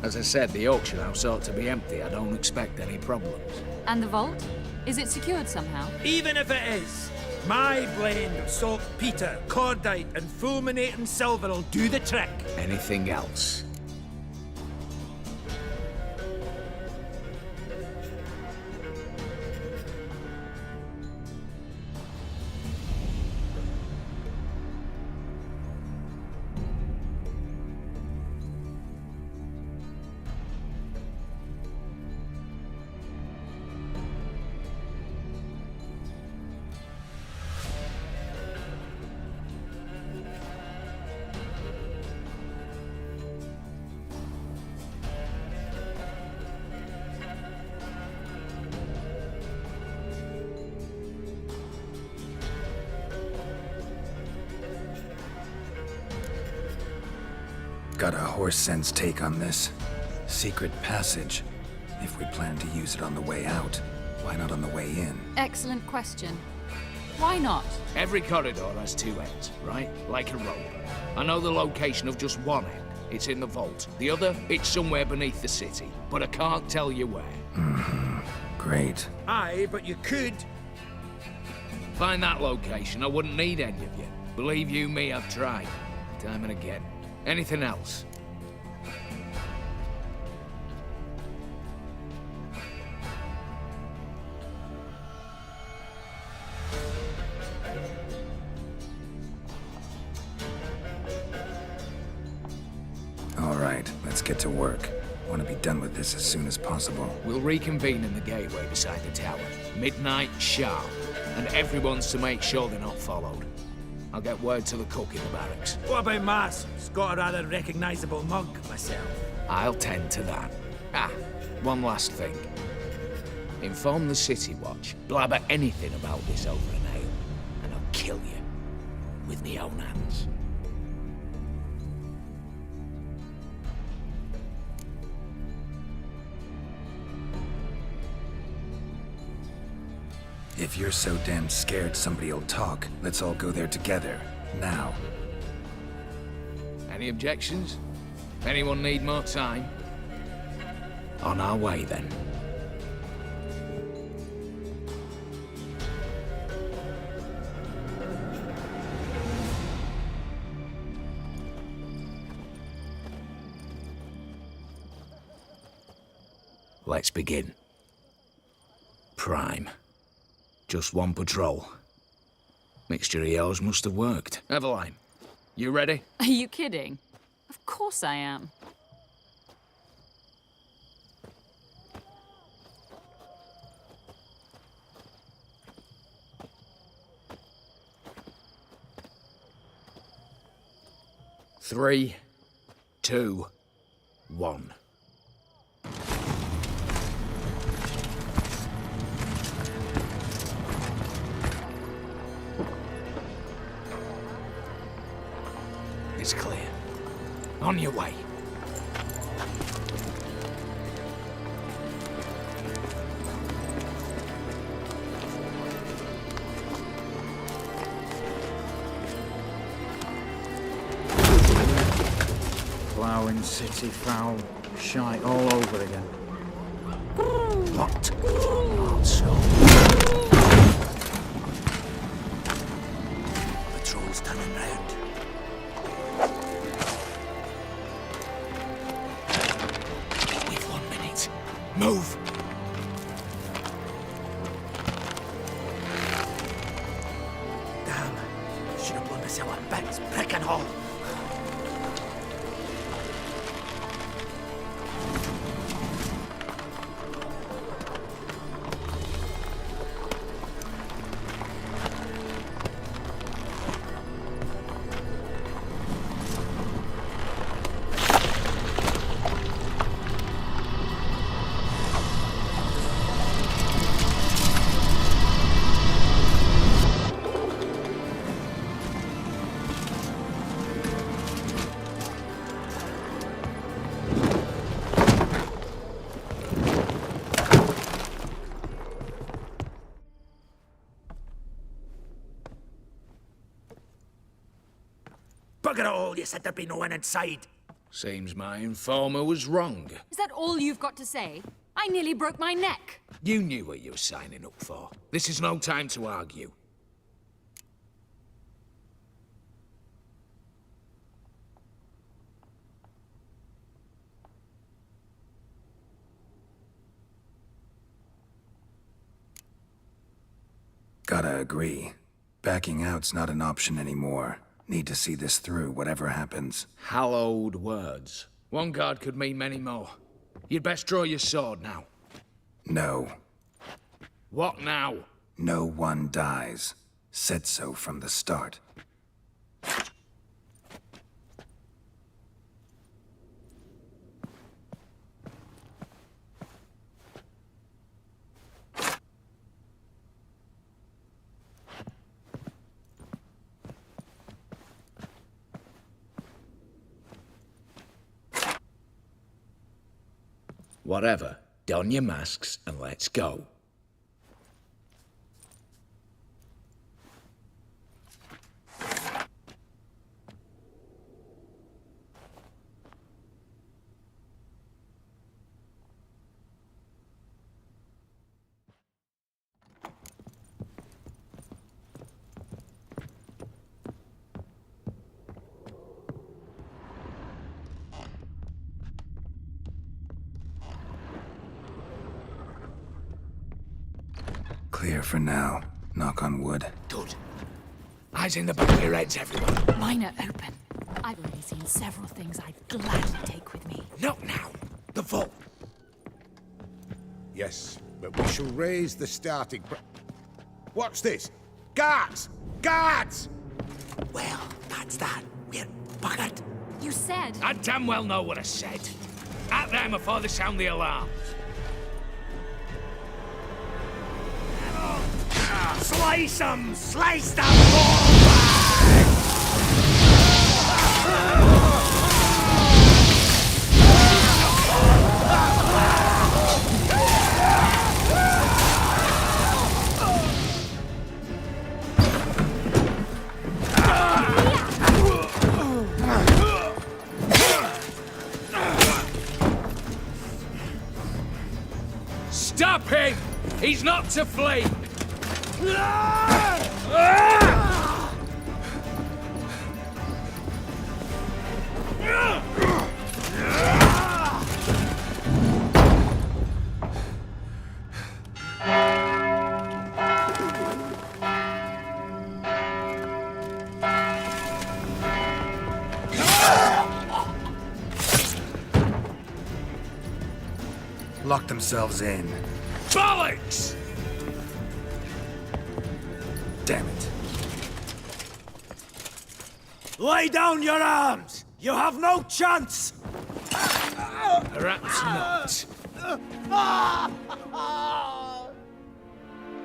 Speaker 19: As I said, the auction house ought to be empty. I don't expect any problems.
Speaker 2: And the vault? Is it secured somehow?
Speaker 17: Even if it is, my blend of saltpeter, cordite, and fulminating silver will do the trick.
Speaker 19: Anything else?
Speaker 4: Got a horse sense take on this. Secret passage. If we plan to use it on the way out, why not on the way in?
Speaker 2: Excellent question. Why not?
Speaker 19: Every corridor has two ends, right? Like a rope. I know the location of just one end. It's in the vault. The other, it's somewhere beneath the city. But I can't tell you where.
Speaker 4: Mm-hmm. Great.
Speaker 17: Aye, but you could.
Speaker 19: Find that location, I wouldn't need any of you. Believe you me, I've tried. Time and again. Anything else?
Speaker 4: All right, let's get to work. Want to be done with this as soon as possible.
Speaker 19: We'll reconvene in the gateway beside the tower. Midnight sharp. And everyone's to make sure they're not followed. I'll get word to the cook in the barracks.
Speaker 17: What about Mass? It's got a rather recognisable mug myself.
Speaker 19: I'll tend to that. Ah, one last thing. Inform the City Watch. Blabber anything about this over an ale, and I'll kill you. With me own hands.
Speaker 4: If you're so damn scared somebody'll talk, let's all go there together. Now.
Speaker 19: Any objections? Anyone need more time? On our way, then. Let's begin. Prime. Just one patrol. Mixture of yours must have worked. Eveline, you ready?
Speaker 2: Are you kidding? Of course I am.
Speaker 19: Three, 2, 1. It's clear. On your way.
Speaker 7: Ploughing city foul, shite all over again.
Speaker 19: What? Let's go.
Speaker 18: Patrol's turning round.
Speaker 19: We've 1 minute. Move!
Speaker 18: Damn. Should have blown myself a bits, brick and all. Bugger it all, you said there'd be no one inside.
Speaker 19: Seems my informer was wrong.
Speaker 2: Is that all you've got to say? I nearly broke my neck.
Speaker 19: You knew what you were signing up for. This is no time to argue.
Speaker 4: Gotta agree. Backing out's not an option anymore. Need to see this through, whatever happens.
Speaker 19: Hallowed words. One guard could mean many more. You'd best draw your sword now.
Speaker 4: No.
Speaker 19: What now?
Speaker 4: No one dies. Said so from the start.
Speaker 19: Whatever. Don your masks and let's go.
Speaker 4: Clear for now. Knock on wood.
Speaker 19: Good. Eyes in the back of your heads, everyone.
Speaker 2: Mine are open. I've already seen several things I'd gladly take with me.
Speaker 19: Not now. The vault.
Speaker 21: Yes, but we shall raise the starting... What's this? Guards! Guards!
Speaker 18: Well, that's that. We're buggered.
Speaker 2: You said...
Speaker 19: I damn well know what I said. At them before they sound the alarm.
Speaker 18: Slice 'em! Slice them!
Speaker 19: Stop him! He's not to flee!
Speaker 4: Lock themselves in.
Speaker 17: Bollocks!
Speaker 4: Damn it.
Speaker 17: Lay down your arms! You have no chance!
Speaker 19: Perhaps not.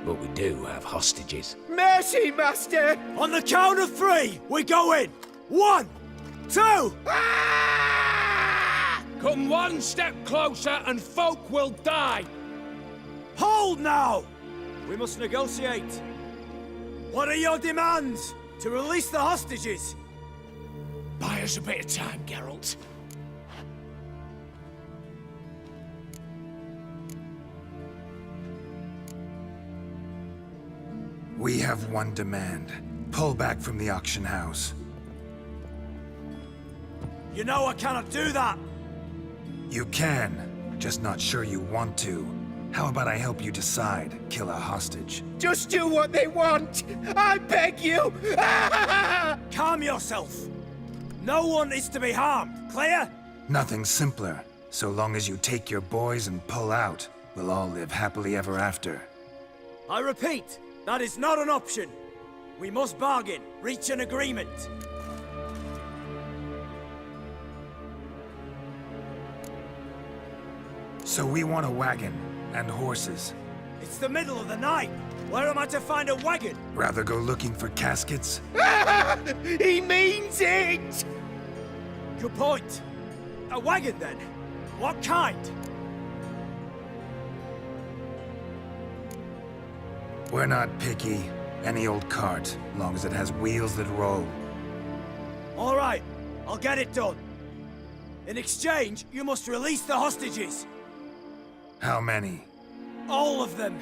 Speaker 19: But we do have hostages.
Speaker 17: Mercy, Master! On the count of 3, we go in! 1, 2! Come one step closer and folk will die! Hold now! We must negotiate. What are your demands? To release the hostages? Buy us a bit of time, Geralt.
Speaker 4: We have one demand. Pull back from the auction house.
Speaker 17: You know I cannot do that!
Speaker 4: You can, just not sure you want to. How about I help you decide, kill a hostage?
Speaker 17: Just do what they want! I beg you! Calm yourself! No one is to be harmed, clear?
Speaker 4: Nothing simpler. So long as you take your boys and pull out, we'll all live happily ever after.
Speaker 17: I repeat, that is not an option. We must bargain, reach an agreement.
Speaker 4: So we want a wagon and horses.
Speaker 17: It's the middle of the night. Where am I to find a wagon?
Speaker 4: Rather go looking for caskets?
Speaker 17: He means it! Good point. A wagon, then? What kind?
Speaker 4: We're not picky. Any old cart, long as it has wheels that roll.
Speaker 17: All right, I'll get it done. In exchange, you must release the hostages.
Speaker 4: How many?
Speaker 17: All of them.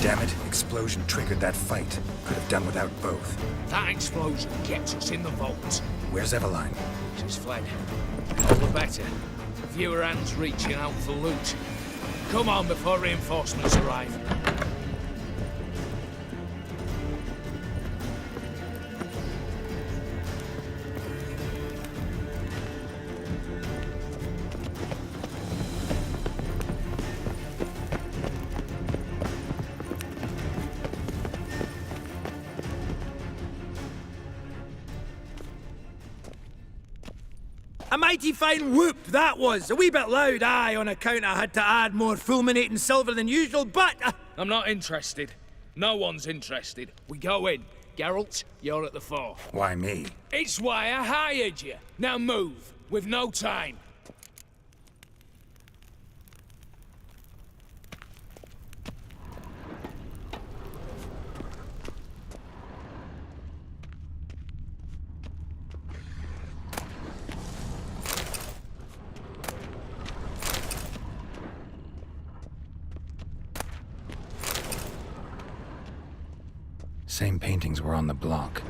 Speaker 4: Damn it, explosion triggered that fight. Could have done without both.
Speaker 19: That explosion gets us in the vault.
Speaker 4: Where's Eveline?
Speaker 19: She's fled. All the better. Fewer hands reaching out for loot. Come on before reinforcements arrive.
Speaker 17: A mighty fine whoop that was. A wee bit loud, aye, on account I had to add more fulminating silver than usual, but...
Speaker 19: I'm not interested. No one's interested. We go in. Geralt, you're at the fore.
Speaker 4: Why me?
Speaker 19: It's why I hired you. Now move. We've no time.
Speaker 4: Same paintings were on the block.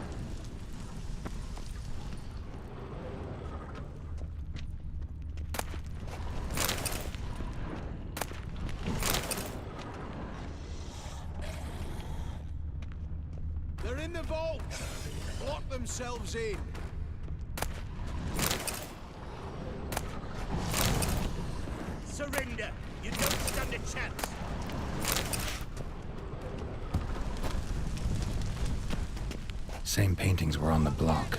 Speaker 8: They're in the vault! Lock themselves in!
Speaker 17: Surrender! You don't stand a chance!
Speaker 4: Same paintings were on the block.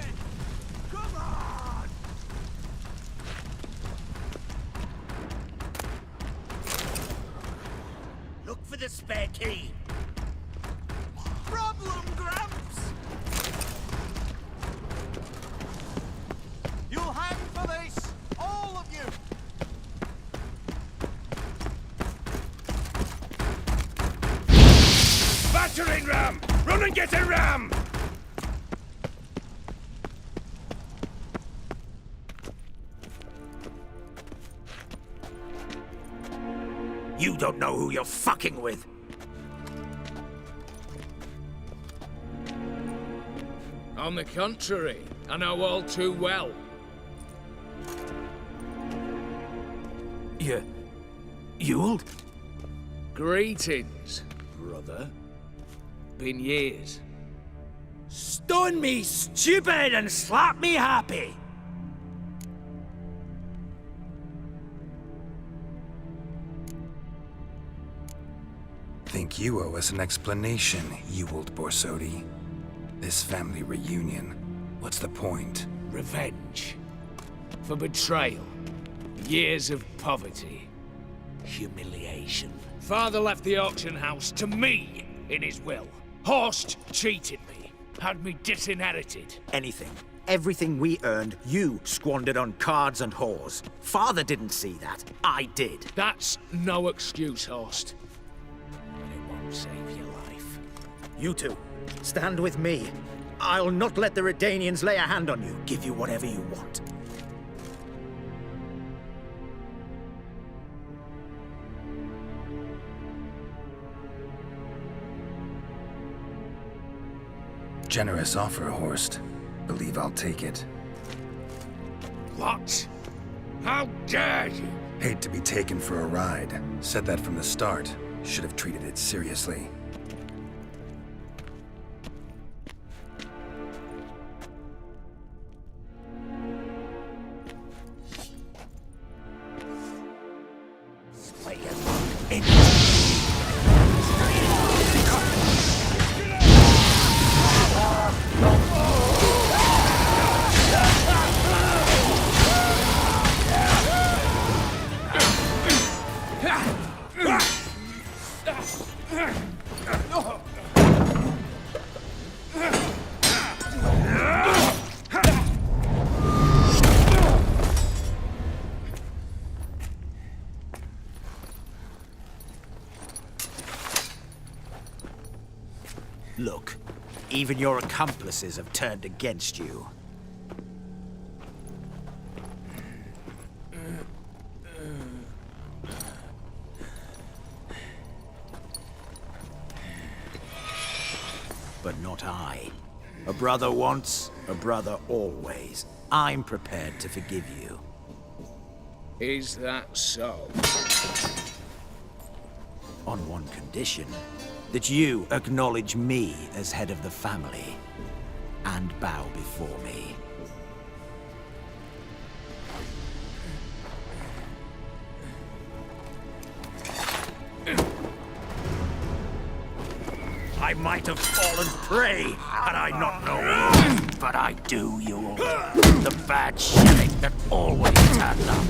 Speaker 17: Look for the spare key. Problem, Gramps! You'll hang for this! All of you! Battering ram! Run and get a ram!
Speaker 14: You don't know who you're fucking with.
Speaker 19: On the contrary, I know all too well.
Speaker 14: Ewald?
Speaker 19: Greetings, brother. Been years.
Speaker 17: Stone me stupid and slap me happy!
Speaker 4: Think you owe us an explanation, Ewald Borsodi. This family reunion, what's the point?
Speaker 19: Revenge. For betrayal. Years of poverty. Humiliation. Father left the auction house to me in his will. Horst cheated me. Had me disinherited.
Speaker 14: Anything. Everything we earned, you squandered on cards and whores. Father didn't see that. I did.
Speaker 19: That's no excuse, Horst. But it won't save your life.
Speaker 14: You two, stand with me. I'll not let the Redanians lay a hand on you. Give you whatever you want.
Speaker 4: Generous offer, Horst. Believe I'll take it.
Speaker 19: What? How dare you?
Speaker 4: Hate to be taken for a ride. Said that from the start. Should have treated it seriously.
Speaker 14: Look, even your accomplices have turned against you. But not I. A brother once, a brother always. I'm prepared to forgive you.
Speaker 19: Is that so?
Speaker 14: On one condition. That you acknowledge me as head of the family. And bow before me. I might have fallen prey had I not known. But I do, you all. The bad shilling that always turns up.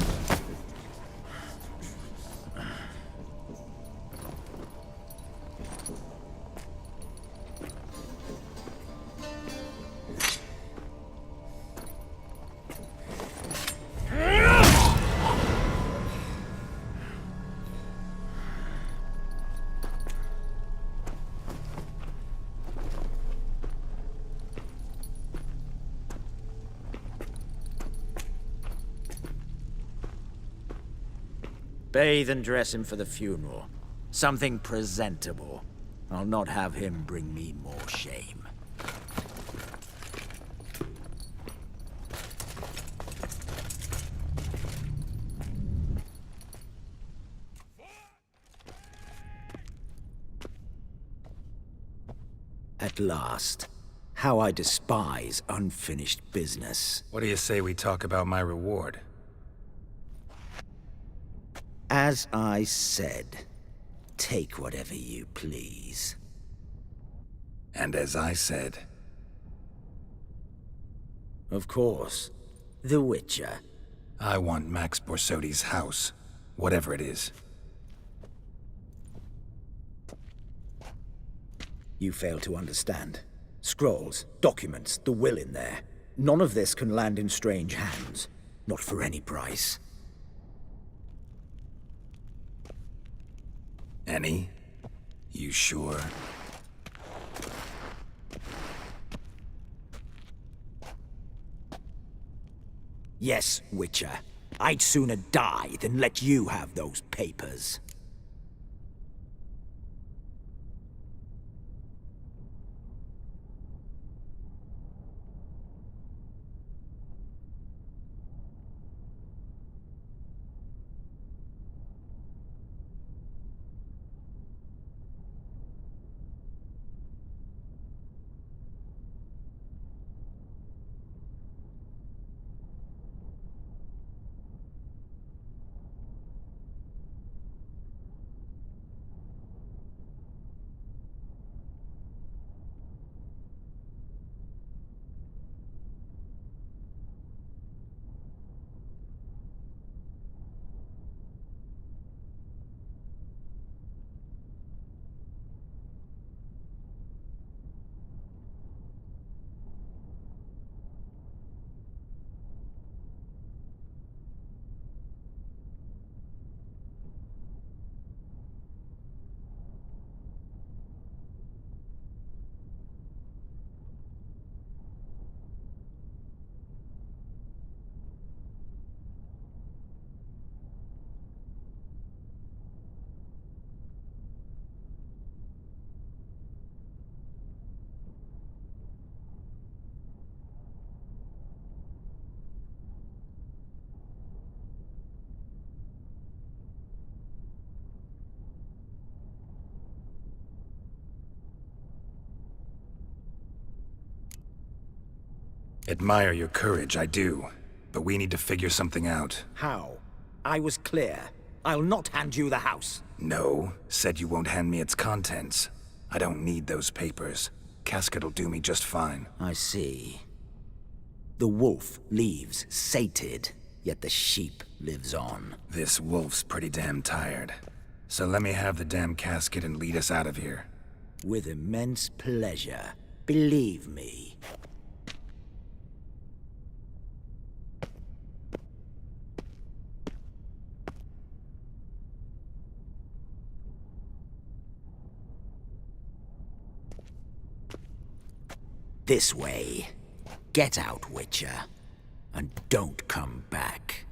Speaker 14: Bathe and dress him for the funeral. Something presentable. I'll not have him bring me more shame. At last. How I despise unfinished business.
Speaker 4: What do you say we talk about my reward?
Speaker 14: As I said, take whatever you please.
Speaker 4: And as I said...
Speaker 14: Of course. The Witcher.
Speaker 4: I want Max Borsodi's house. Whatever it is.
Speaker 14: You fail to understand. Scrolls, documents, the will in there. None of this can land in strange hands. Not for any price.
Speaker 4: Any? You sure?
Speaker 14: Yes, Witcher. I'd sooner die than let you have those papers.
Speaker 4: Admire your courage, I do. But we need to figure something out.
Speaker 14: How? I was clear. I'll not hand you the house.
Speaker 4: No, said you won't hand me its contents. I don't need those papers. Casket'll do me just fine.
Speaker 14: I see. The wolf leaves sated, yet the sheep lives on.
Speaker 4: This wolf's pretty damn tired. So let me have the damn casket and lead us out of here.
Speaker 14: With immense pleasure. Believe me. This way. Get out, Witcher. And don't come back.